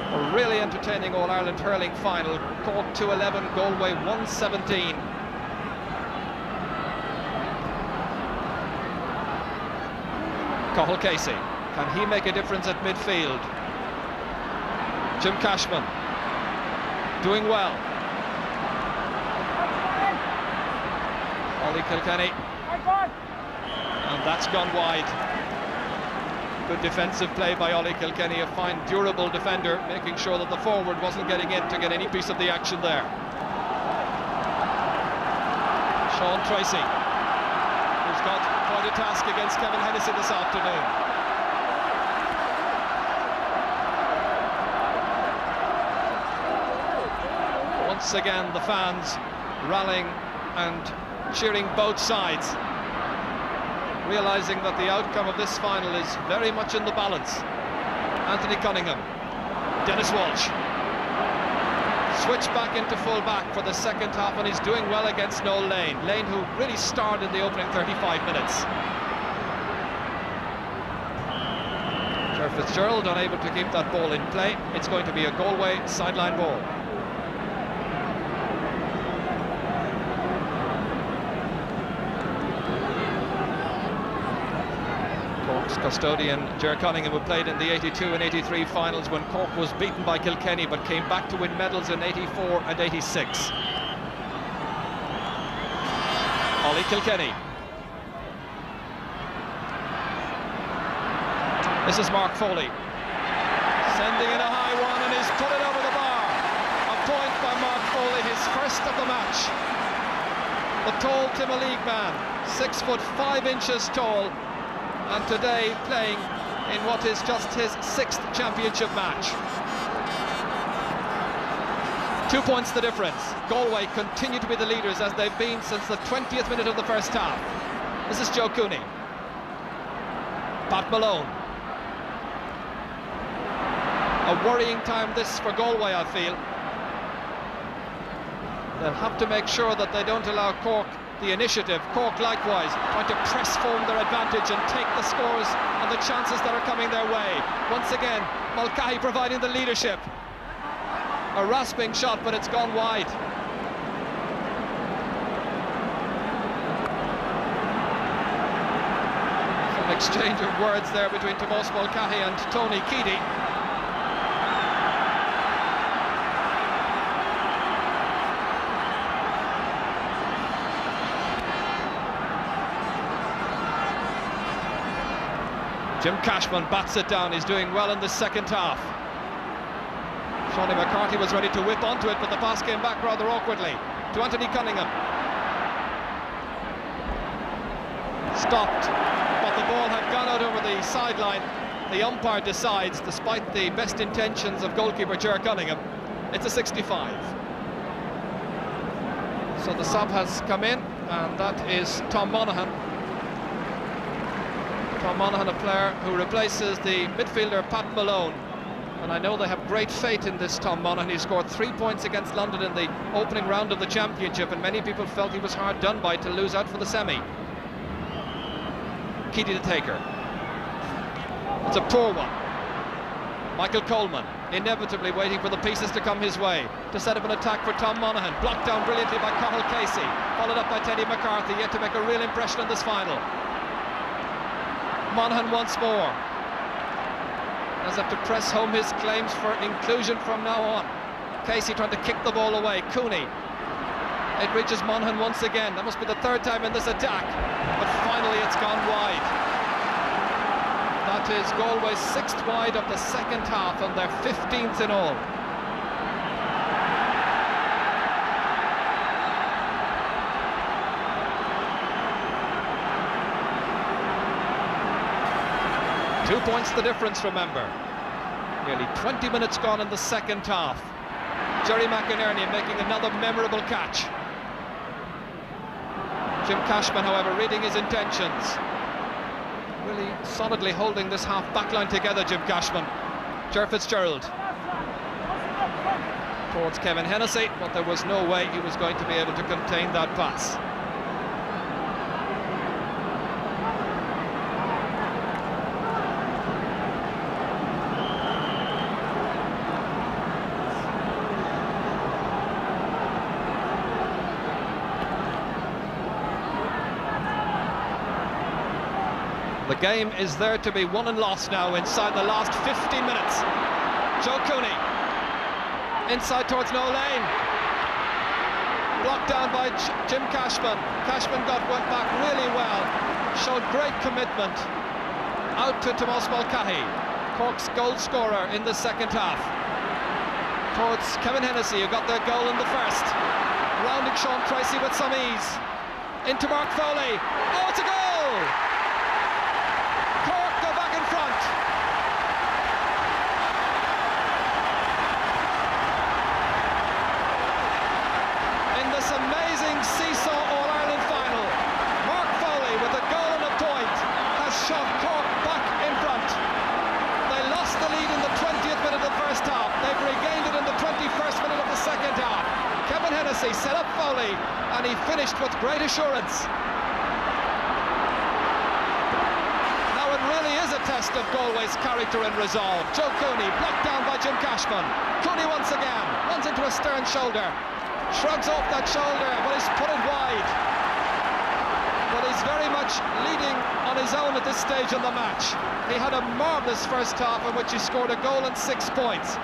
A really entertaining All-Ireland hurling final. Cork 211, Galway 117. Cathal Casey, can he make a difference at midfield? Jim Cashman doing well. Ollie Kilkenny, and that's gone wide. Good defensive play by Ollie Kilkenny, a fine durable defender, making sure that the forward wasn't getting in to get any piece of the action there. Sean Tracy, who's got quite a task against Kevin Hennessy this afternoon. Once again, the fans rallying and cheering both sides, realising that the outcome of this final is very much in the balance. Anthony Cunningham, Dennis Walsh, switch back into full back for the second half, and he's doing well against Noel Lane. Lane, who really starred in the opening 35 minutes. Ger Fitzgerald unable to keep that ball in play. It's going to be a Galway sideline ball. Cork's custodian, Ger Cunningham, who played in the 82 and 83 finals when Cork was beaten by Kilkenny but came back to win medals in 84 and 86. Ollie Kilkenny. This is Mark Foley. Sending in a high one, and he's put it over the bar. A point by Mark Foley, his first of the match. The tall Timor League man, 6'5" tall, and today playing in what is just his 6th championship match. 2 points the difference. Galway continue to be the leaders as they've been since the 20th minute of the first half. This is Joe Cooney. Pat Malone. A worrying time this for Galway, I feel. They'll have to make sure that they don't allow Cork the initiative. Cork likewise trying to press home their advantage and take the scores and the chances that are coming their way. Once again, Mulcahy providing the leadership. A rasping shot, but it's gone wide. Some exchange of words there between Tomás Mulcahy and Tony Keady. Jim Cashman bats it down. He's doing well in the second half. Shawnee McCarthy was ready to whip onto it, but the pass came back rather awkwardly to Anthony Cunningham. Stopped, but the ball had gone out over the sideline. The umpire decides, despite the best intentions of goalkeeper Ger Cunningham, it's a 65. So the sub has come in, and that is Tom Monaghan. Tom Monaghan, a player who replaces the midfielder Pat Malone. And I know they have great faith in this Tom Monaghan. He scored 3 points against London in the opening round of the championship, and many people felt he was hard done by to lose out for the semi. Keady the taker. It's a poor one. Michael Coleman inevitably waiting for the pieces to come his way to set up an attack for Tom Monaghan. Blocked down brilliantly by Conal Casey, followed up by Teddy McCarthy, yet to make a real impression in this final. Monaghan once more does have to press home his claims for inclusion from now on. Casey trying to kick the ball away. Cooney. It reaches Monaghan once again. That must be the 3rd time in this attack, but finally it's gone wide. That is Galway's 6th wide of the second half, and their 15th in all. Two points the difference, remember. Nearly 20 minutes gone in the second half. Jerry McInerney making another memorable catch. Jim Cashman, however, reading his intentions. Really solidly holding this half backline together, Jim Cashman. Ger Fitzgerald. Towards Kevin Hennessy, but there was no way he was going to be able to contain that pass. The game is there to be won and lost now inside the last 15 minutes. Joe Cooney inside towards Noel Lane, blocked down by Jim Cashman. Cashman went back really well, showed great commitment. Out to Tomás Mulcahy, Cork's goal scorer in the second half, towards Kevin Hennessy, who got their goal in the first. Rounding Sean Tracy with some ease into Mark Foley. Oh, it's a goal! Amazing seesaw All-Ireland final. Mark Foley with a goal and a point has shot Cork back in front. They lost the lead in the 20th minute of the first half. They've regained it in the 21st minute of the second half. Kevin Hennessy set up Foley and he finished with great assurance. Now it really is a test of Galway's character and resolve. Joe Cooney blocked down by Jim Cashman. Cooney once again runs into a stern shoulder. Shrugs off that shoulder, but he's put it wide. Well, he's very much leading on his own at this stage in the match. He had a marvellous first half in which he scored a goal and 6 points,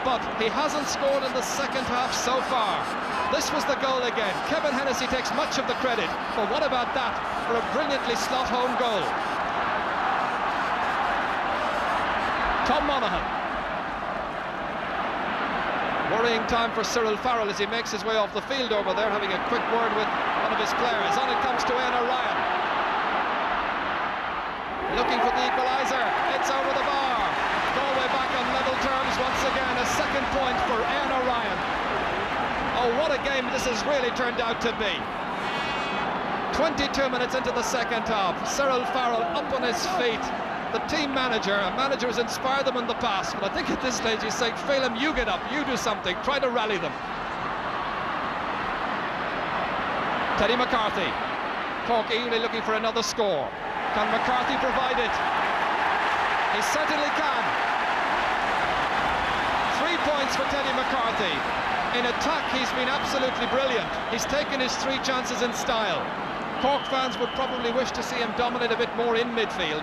but he hasn't scored in the second half so far. This was the goal again. Kevin Hennessy takes much of the credit, but what about that for a brilliantly slot home goal? Tom Monaghan. Worrying time for Cyril Farrell as he makes his way off the field over there, having a quick word with one of his players. On it comes to Éanna Ryan. Looking for the equaliser. It's over the bar. Galway back on level terms once again. A second point for Éanna Ryan. Oh, what a game this has really turned out to be. 22 minutes into the second half. Cyril Farrell up on his feet. The team manager, a manager has inspired them in the past, but I think at this stage he's saying, Phelim, you get up, you do something, try to rally them. Teddy McCarthy. Cork eagerly looking for another score. Can McCarthy provide it? He certainly can. 3 points for Teddy McCarthy. In attack, he's been absolutely brilliant. He's taken his 3 chances in style. Cork fans would probably wish to see him dominate a bit more in midfield.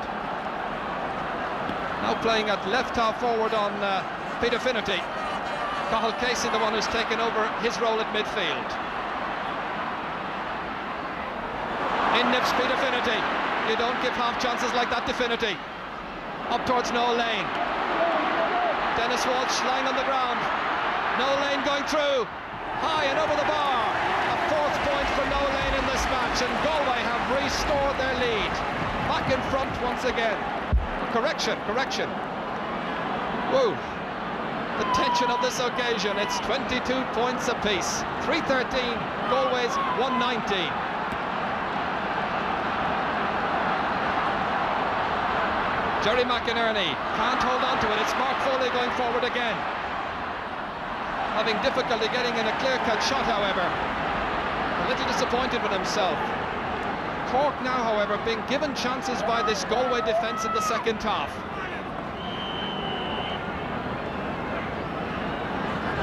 Now playing at left half forward on Peter Finnerty. Cathal Casey, the one who's taken over his role at midfield. In nips Peter Finnerty. You don't give half chances like that to Finnerty. Up towards Noel Lane. Dennis Walsh lying on the ground. Noel Lane going through. High and over the bar. A 4th point for Noel Lane in this match, and Galway have restored their lead. Back in front once again. Correction. Whoa. The tension of this occasion. It's 22 points apiece. 313, Galway's 119. Jerry McInerney can't hold on to it. It's Mark Foley going forward again. Having difficulty getting in a clear-cut shot, however. A little disappointed with himself. Cork now, however, being given chances by this Galway defence in the second half.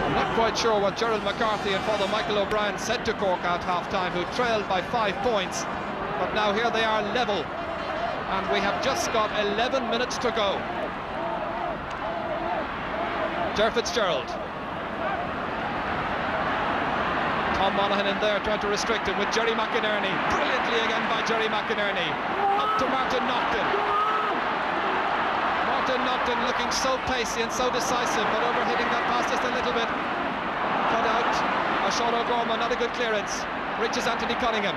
I'm not quite sure what Gerald McCarthy and Father Michael O'Brien said to Cork at half-time, who trailed by 5 points. But now here they are level, and we have just got 11 minutes to go. Ger Fitzgerald. Tom Monaghan in there trying to restrict him with Jerry McInerney. Brilliantly again by Jerry McInerney. Up to Martin Naughton. Martin Naughton looking so pacey and so decisive, but overhitting that pass just a little bit. Cut out. Sean O'Gorman, not a good clearance. Reaches Anthony Cunningham.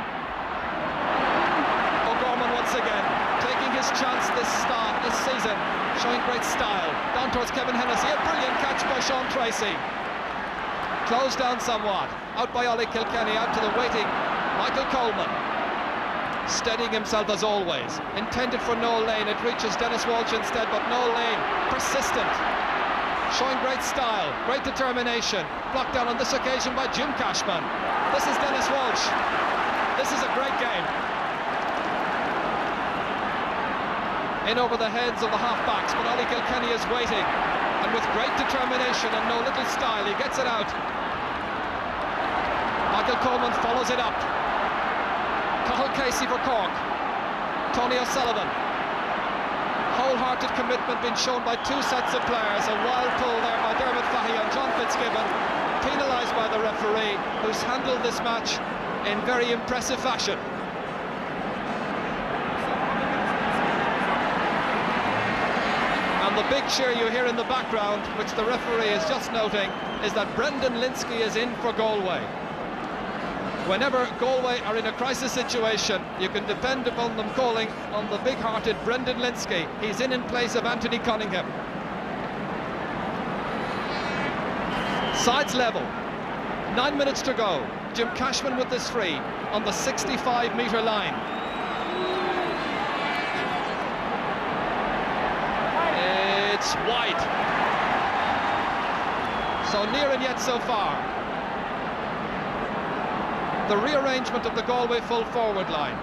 O'Gorman once again taking his chance this season, showing great style. Down towards Kevin Hennessy. A brilliant catch by Sean Tracy. Closed down somewhat. Out by Ollie Kilkenny, out to the waiting Michael Coleman. Steadying himself as always. Intended for Noel Lane, it reaches Dennis Walsh instead, but Noel Lane, persistent. Showing great style, great determination. Blocked down on this occasion by Jim Cashman. This is Dennis Walsh. This is a great game. In over the heads of the half-backs, but Ollie Kilkenny is waiting. And with great determination and no little style, he gets it out. Michael Coleman follows it up. Cathal Casey for Cork. Tony O'Sullivan. Wholehearted commitment being shown by 2 sets of players. A wild pull there by Dermot Fahy and John Fitzgibbon. Penalised by the referee, who's handled this match in very impressive fashion. The big cheer you hear in the background, which the referee is just noting, is that Brendan Linsky is in for Galway. Whenever Galway are in a crisis situation, you can depend upon them calling on the big-hearted Brendan Linsky. He's in place of Anthony Cunningham. Sides level. 9 minutes to go. Jim Cashman with this free on the 65-metre line. It's wide. So near and yet so far. The rearrangement of the Galway full forward line.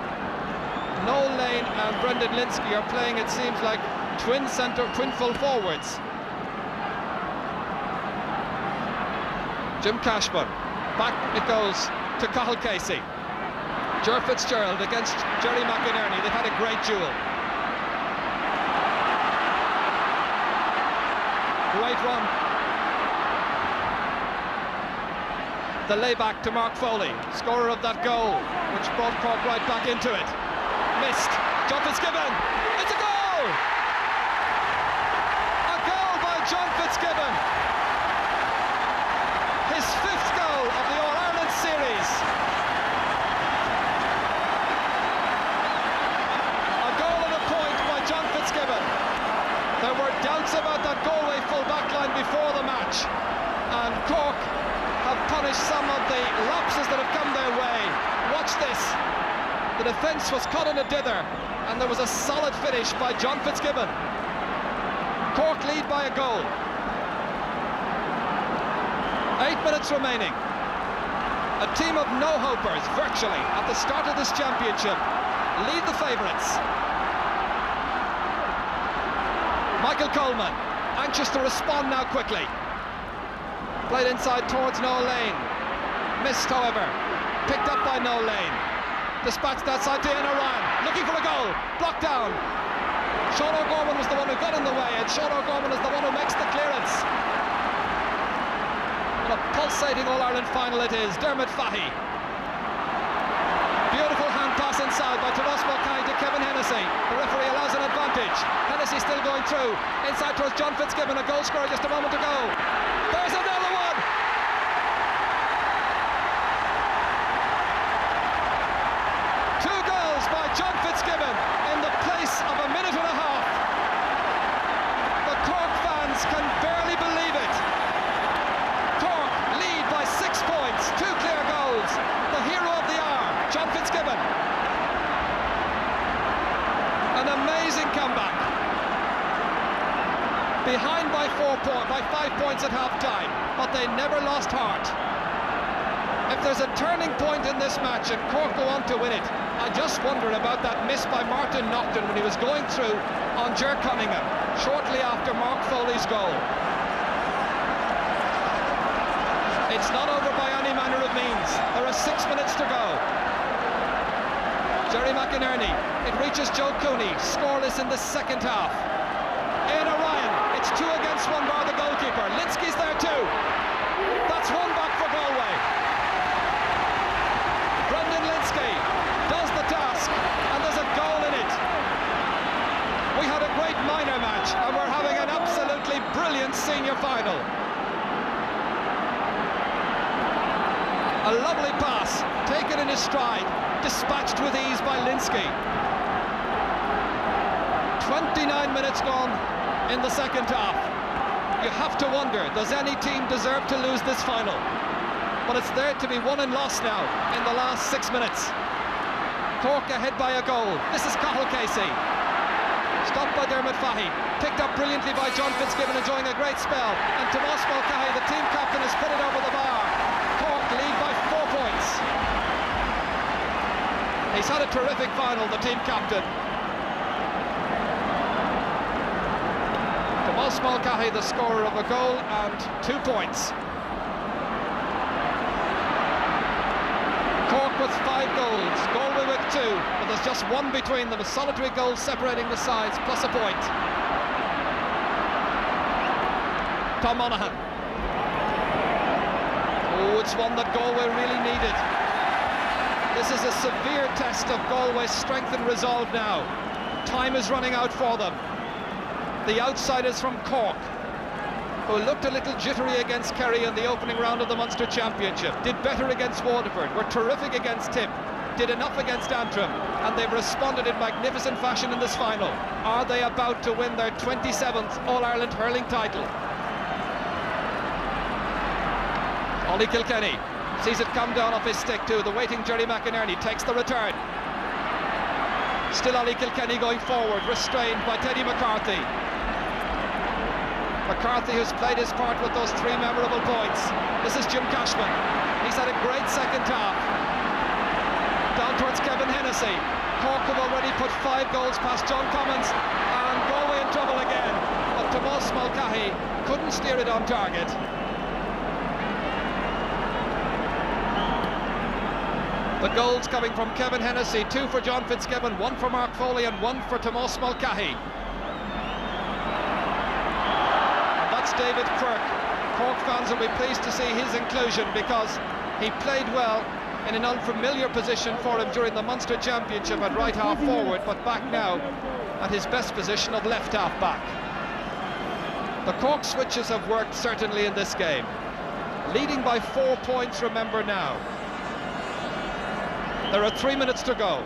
Noel Lane and Brendan Linsky are playing, it seems like, twin full forwards. Jim Cashman. Back it goes to Cathal Casey. Ger Fitzgerald against Jerry McInerney. They've had a great duel. Great run. The layback to Mark Foley, scorer of that goal, which brought Cork right back into it. Missed. John Fitzgibbon. It's a goal! A goal by John Fitzgibbon. His 5th goal of the All-Ireland series. A goal and a point by John Fitzgibbon. There were doubts about that Galway full-back line before the match, and Cork have punished some of the lapses that have come their way. Watch this. The defence was caught in a dither, and there was a solid finish by John Fitzgibbon. Cork lead by a goal. 8 minutes remaining. A team of no-hopers, virtually, at the start of this championship, lead the favourites. Michael Coleman, anxious to respond now quickly. Played inside towards Noel Lane. Missed, however. Picked up by Noel Lane. Dispatched that side to Ian Ryan. Looking for a goal. Blocked down. Sean O'Gorman was the one who got in the way, and Sean O'Gorman is the one who makes the clearance. What a pulsating All-Ireland final it is. Dermot Fahy. Beautiful hand pass inside by Tomas Mulcahy to Kevin Hennessy. The referee allows an advantage. Hennessy still going through. Inside towards John Fitzgibbon, a goal scorer just a moment to go. There's another one! Two goals by John Fitzgibbon in the place of a minute and a half. The Cork fans can barely believe it. Cork lead by 6 points, 2 clear goals. The hero of the hour, John Fitzgibbon. An amazing comeback. Behind by 5 points at half-time, but they never lost heart. If there's a turning point in this match and Cork go on to win it, I just wonder about that miss by Martin Naughton when he was going through on Ger Cunningham shortly after Mark Foley's goal. It's not over by any manner of means. There are 6 minutes to go. Jerry McInerney, it reaches Joe Cooney, scoreless in the second half. Ian Ryan, it's 2 against 1 bar the goalkeeper. Linsky's there too. That's 1 back for Galway. Brendan Linsky does the task, and there's a goal in it. We had a great minor match, and we're having an absolutely brilliant senior final. A lovely pass, taken in his stride, dispatched with ease by Linsky. 29 minutes gone in the second half. You have to wonder, does any team deserve to lose this final? But it's there to be won and lost now in the last 6 minutes. Cork ahead by a goal. This is Cathal Casey. Stopped by Dermot Fahy. Picked up brilliantly by John Fitzgibbon, enjoying a great spell. And Tomas Mulcahy, the team captain, has put it over the bar. Cork lead by 4 points. He's had a terrific final, the team captain. Tomas Mulcahy, the scorer of a goal and 2 points. Cork with 5 goals, Galway with 2, but there's just 1 between them, a solitary goal separating the sides, plus a point. Tom Monaghan. Oh, it's one that Galway really needed. This is a severe test of Galway's strength and resolve now. Time is running out for them. The outsiders from Cork, who looked a little jittery against Kerry in the opening round of the Munster Championship, did better against Waterford, were terrific against Tip, did enough against Antrim, and they've responded in magnificent fashion in this final. Are they about to win their 27th All-Ireland hurling title? Ollie Kilkenny sees it come down off his stick too. The waiting Jerry McInerney takes the return. Still Ollie Kilkenny going forward, restrained by Teddy McCarthy. McCarthy, who's played his part with those 3 memorable points. This is Jim Cashman. He's had a great second half. Down towards Kevin Hennessy. Cork have already put 5 goals past John Commons, and Galway in trouble again. But Tomas Mulcahy couldn't steer it on target. The goals coming from Kevin Hennessy, 2 for John Fitzgibbon, 1 for Mark Foley and 1 for Tomás Mulcahy. And that's David Quirk. Cork fans will be pleased to see his inclusion because he played well in an unfamiliar position for him during the Munster Championship at right half forward, but back now at his best position of left half back. The Cork switches have worked certainly in this game. Leading by 4 points, remember now. There are 3 minutes to go.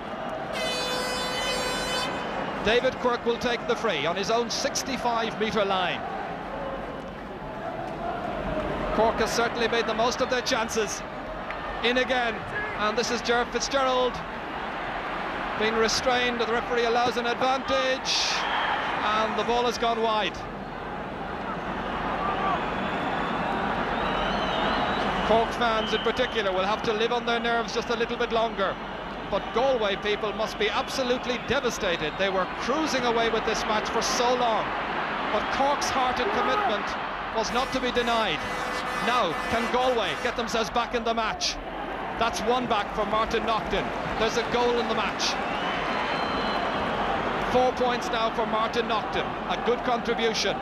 David Quirk will take the free on his own 65-metre line. Cork has certainly made the most of their chances. In again, and this is Gerard Fitzgerald being restrained. The referee allows an advantage, and the ball has gone wide. Cork fans in particular will have to live on their nerves just a little bit longer, but Galway people must be absolutely devastated. They were cruising away with this match for so long, but Cork's heart and commitment was not to be denied. Now, can Galway get themselves back in the match? That's 1 back for Martin Naughton. There's a goal in the match. 4 points now for Martin Naughton, a good contribution.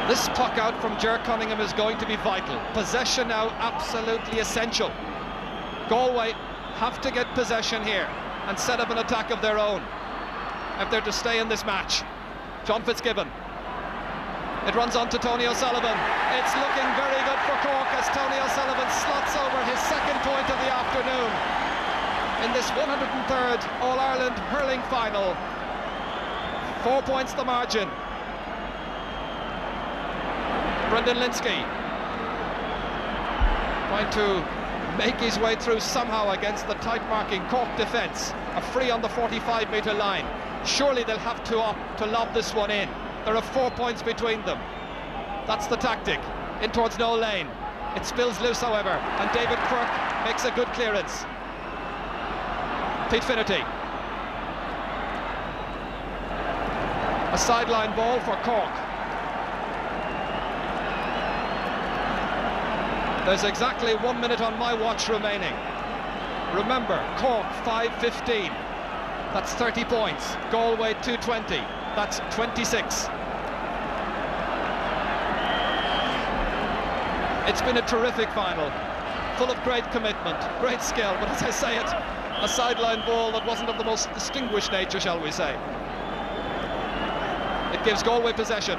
This puck out from Ger Cunningham is going to be vital. Possession now absolutely essential. Galway have to get possession here and set up an attack of their own if they're to stay in this match. John Fitzgibbon. It runs on to Tony O'Sullivan. It's looking very good for Cork as Tony O'Sullivan slots over his 2nd point of the afternoon in this 103rd All-Ireland hurling final. 4 points the margin. Brendan Linsky trying to make his way through somehow against the tight marking Cork defence. A free on the 45-metre line. Surely they'll have to opt to lob this one in. There are 4 points between them. That's the tactic. In towards Noel Lane. It spills loose, however, and David Quirk makes a good clearance. Pete Finnerty. A sideline ball for Cork. There's exactly 1 minute on my watch remaining. Remember, Cork 5-15. That's 30 points. Galway 220. That's 26. It's been a terrific final, full of great commitment, great skill, but as I say it, a sideline ball that wasn't of the most distinguished nature, shall we say. It gives Galway possession.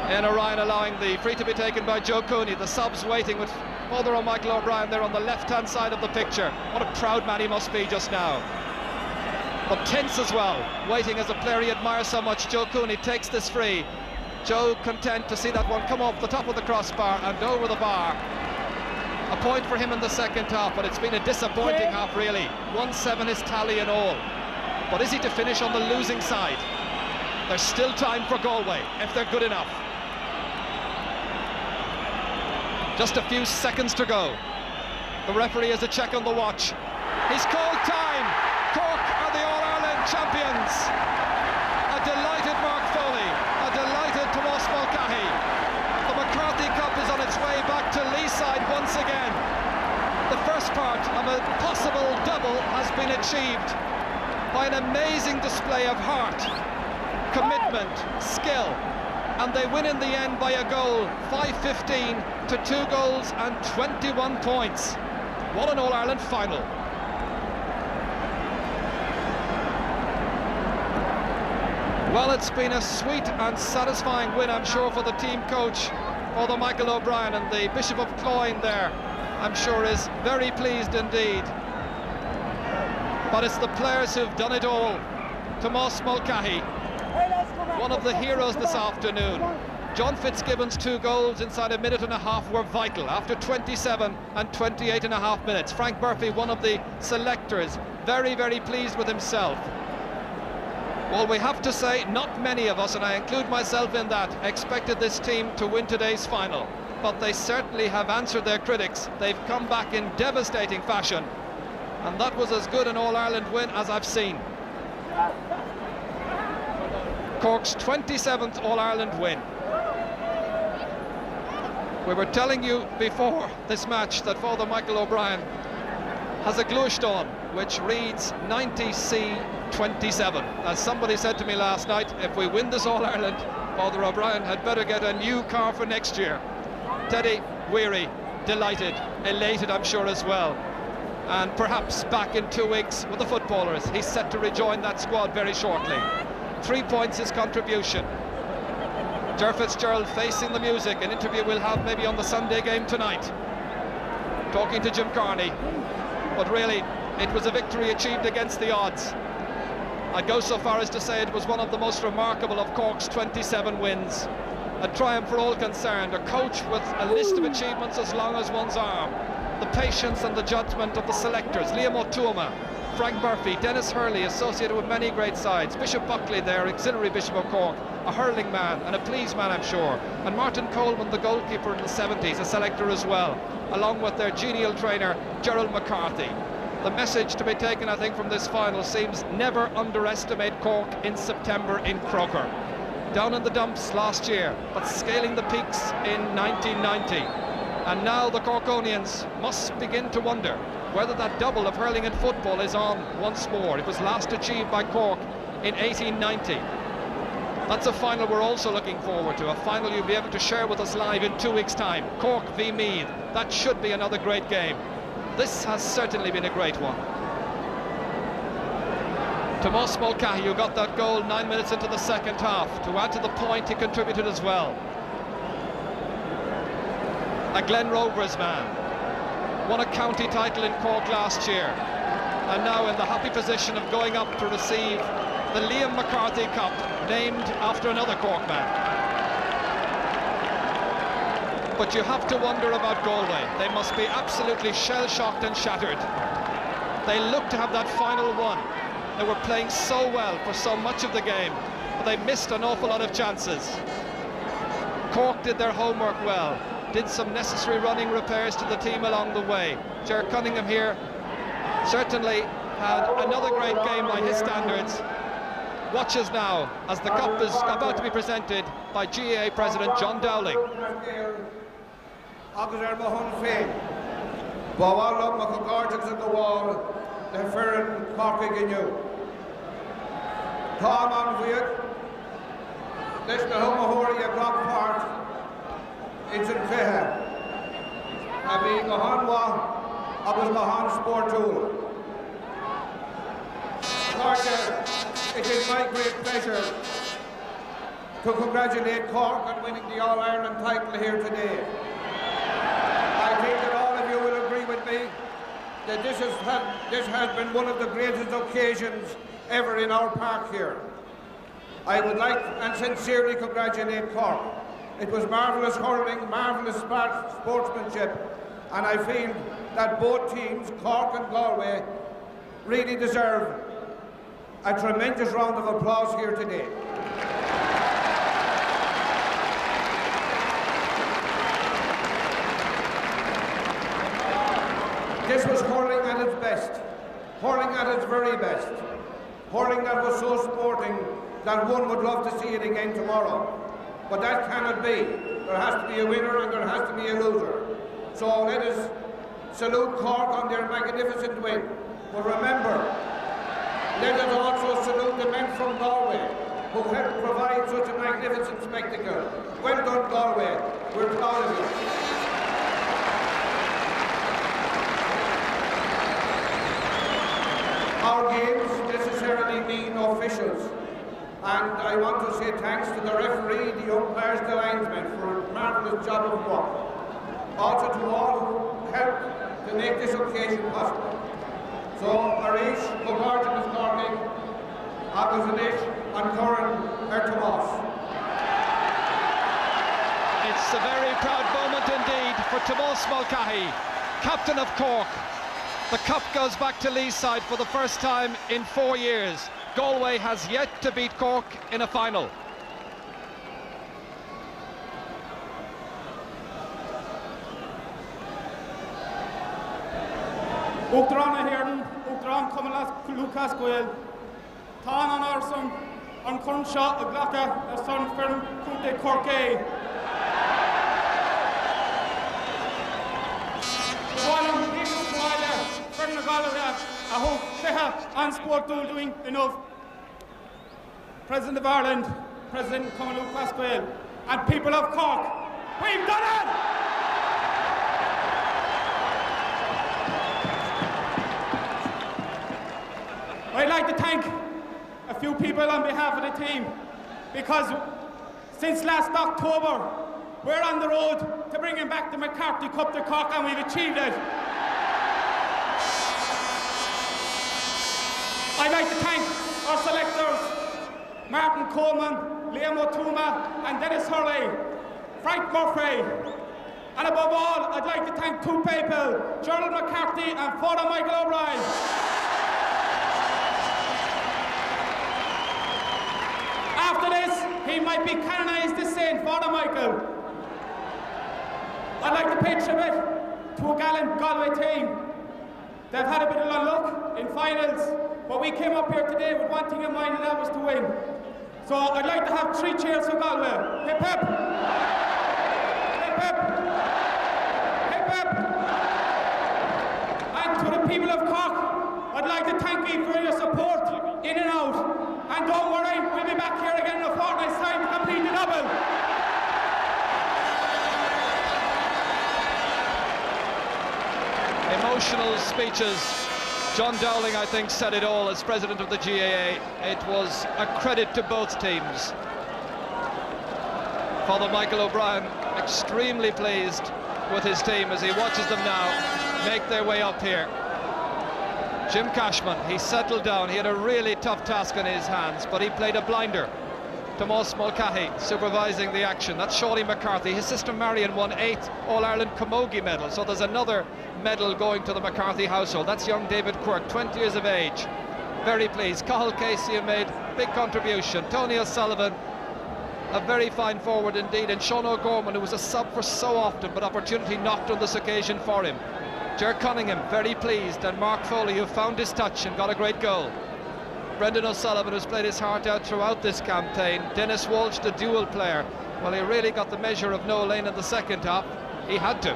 And Orion allowing the free to be taken by Joe Cooney. The subs waiting with Father O'Michael O'Brien there on the left-hand side of the picture. What a proud man he must be just now. But tense as well, waiting as a player he admires so much. Joe Cooney takes this free. Joe content to see that one come off the top of the crossbar and over the bar. A point for him in the 2nd half, but it's been a disappointing half really. 1-7 his tally in all. But is he to finish on the losing side? There's still time for Galway, if they're good enough. Just a few seconds to go. The referee has a check on the watch. He's called time. Cork are the All-Ireland champions. A delighted Mark Foley, a delighted Tomás Mulcahy. The McCarthy Cup is on its way back to Leeside once again. The first part of a possible double has been achieved by an amazing display of heart, commitment, skill, and they win in the end by a goal, 5-15 to 2 goals and 21 points. What an All-Ireland final. Well, it's been a sweet and satisfying win, I'm sure, for the team coach, Father Michael O'Brien, and the Bishop of Cloyne there, I'm sure, is very pleased indeed. But it's the players who've done it all. Tomás Mulcahy, one of the heroes this afternoon. John Fitzgibbon's 2 goals inside a minute and a half were vital after 27 and 28 and a half minutes. Frank Murphy, one of the selectors, very, very pleased with himself. Well, we have to say, not many of us, and I include myself in that, expected this team to win today's final. But they certainly have answered their critics. They've come back in devastating fashion. And that was as good an All-Ireland win as I've seen. Cork's 27th All-Ireland win. We were telling you before this match that Father Michael O'Brien has a gluaiston which reads 90C27. As somebody said to me last night, if we win this All-Ireland, Father O'Brien had better get a new car for next year. Teddy, weary, delighted, elated I'm sure as well. And perhaps back in 2 weeks with the footballers. He's set to rejoin that squad very shortly. 3 points his contribution. Ger Fitzgerald facing the music, an interview we'll have maybe on the Sunday game tonight. Talking to Jim Carney. But really, it was a victory achieved against the odds. I'd go so far as to say it was one of the most remarkable of Cork's 27 wins. A triumph for all concerned, a coach with a list of achievements as long as one's arm. The patience and the judgment of the selectors, Liam O'Tuama, Frank Murphy, Dennis Hurley, associated with many great sides, Bishop Buckley there, auxiliary Bishop of Cork, a hurling man and a please man I'm sure, and Martin Coleman, the goalkeeper in the 70s, a selector as well, along with their genial trainer Gerald McCarthy. The message to be taken, I think, from this final seems never underestimate Cork in September in Croker. Down in the dumps last year, but scaling the peaks in 1990. And now the Corkonians must begin to wonder whether that double of hurling and football is on once more. It was last achieved by Cork in 1890. That's a final we're also looking forward to, a final you'll be able to share with us live in 2 weeks' time. Cork v Meath. That should be another great game. This has certainly been a great one. Tomás Mulcahy, who got that goal 9 minutes into the second half. To add to the point, he contributed as well. A Glen Rovers man. Won a county title in Cork last year. And now in the happy position of going up to receive the Liam McCarthy Cup, named after another Cork man. But you have to wonder about Galway. They must be absolutely shell-shocked and shattered. They look to have that final one. They were playing so well for so much of the game, but they missed an awful lot of chances. Cork did their homework well, did some necessary running repairs to the team along the way. Ger Cunningham here certainly had another great game by his standards. Watch us now as the cup is about to be presented by GAA President John Dowling. Tom on Viet, listen to Humahori, a block part, it's in Feha. Abi Gahanwa, Abus Gahan Sportul. It is my great pleasure to congratulate Cork on winning the All-Ireland title here today. I think that all of you will agree with me that this has been one of the greatest occasions ever in our park here. I would like and sincerely congratulate Cork. It was marvellous hurling, marvellous sportsmanship, and I feel that both teams, Cork and Galway, really deserve a tremendous round of applause here today. This was hurling at its best, hurling at its very best. Hurling that was so sporting that one would love to see it again tomorrow. But that cannot be. There has to be a winner and there has to be a loser. So let us salute Cork on their magnificent win. But remember, let us also salute the men from Galway who helped provide such a magnificent spectacle. Well done, Galway. We're proud of you. Our games necessarily mean officials, and I want to say thanks to the referee, the umpires, the linesmen for a marvellous job of work. Also to all who helped to make this occasion possible. So, Arish, Bogarjan is Corning, Agazanish, and Coran Ertomas. It's a very proud moment indeed for Tomás Mulcahy, captain of Cork. The cup goes back to Leeside for the first time in 4 years. Galway has yet to beat Cork in a final. Uachtarán a Héireann, Uachtarán Cumann Lucas Gael, Tá an Ársam, an Cornshaw a Glocka a son from Cooney Cork. One from the Galway, I hope they have on sport doing enough. President of Ireland, President Cooney Pasquale, and people of Cork, we've done it! I'd like to thank a few people on behalf of the team, because since last October, we're on the road to bringing back the McCarthy Cup to Cork, and we've achieved it. I'd like to thank our selectors, Martin Coleman, Liam O'Toole, and Dennis Hurling, Frank Murphy. And above all, I'd like to thank two people, Gerald McCarthy and Father Michael O'Brien. After this, he might be canonised as Saint Father Michael. I'd like to pay tribute to a gallant Galway team. They've had a bit of luck in finals, but we came up here today with one thing in mind, and that was to win. So I'd like to have 3 cheers for Galway. Hip hip! Hip hip! Hip hip! And to the people of Cork, I'd like to thank you for your support in and out. And don't worry, we'll be back here again in a fortnight's time to complete the double. Emotional speeches. John Dowling, I think, said it all as president of the GAA. It was a credit to both teams. Father Michael O'Brien extremely pleased with his team as he watches them now make their way up here. Jim Cashman, he settled down. He had a really tough task on his hands, but he played a blinder. Tomas Mulcahy supervising the action. That's Shawty McCarthy. His sister Marion won 8 All-Ireland Camogie medals, so there's another medal going to the McCarthy household. That's young David Quirk, 20 years of age. Very pleased. Cathal Casey made big contribution. Tony O'Sullivan, a very fine forward indeed, and Sean O'Gorman, who was a sub for so often, but opportunity knocked on this occasion for him. Ger Cunningham, very pleased, and Mark Foley, who found his touch and got a great goal. Brendan O'Sullivan, who's played his heart out throughout this campaign. Dennis Walsh, the dual player. Well, he really got the measure of Noel Lane in the second half. He had to.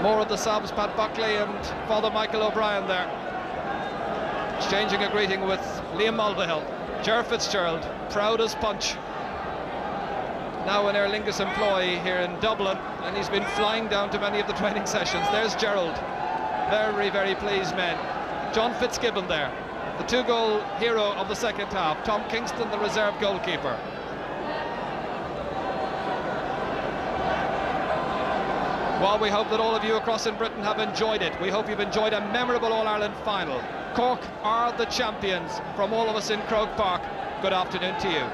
More of the subs, Pat Buckley and Father Michael O'Brien there. Exchanging a greeting with Liam Mulvihill. Ger Fitzgerald, proud as punch. Now an Aer Lingus employee here in Dublin, and he's been flying down to many of the training sessions. There's Gerald. Very, very pleased men. John Fitzgibbon there, the 2-goal hero of the second half. Tom Kingston, the reserve goalkeeper. Well, we hope that all of you across in Britain have enjoyed it. We hope you've enjoyed a memorable All-Ireland final. Cork are the champions. From all of us in Croke Park, good afternoon to you.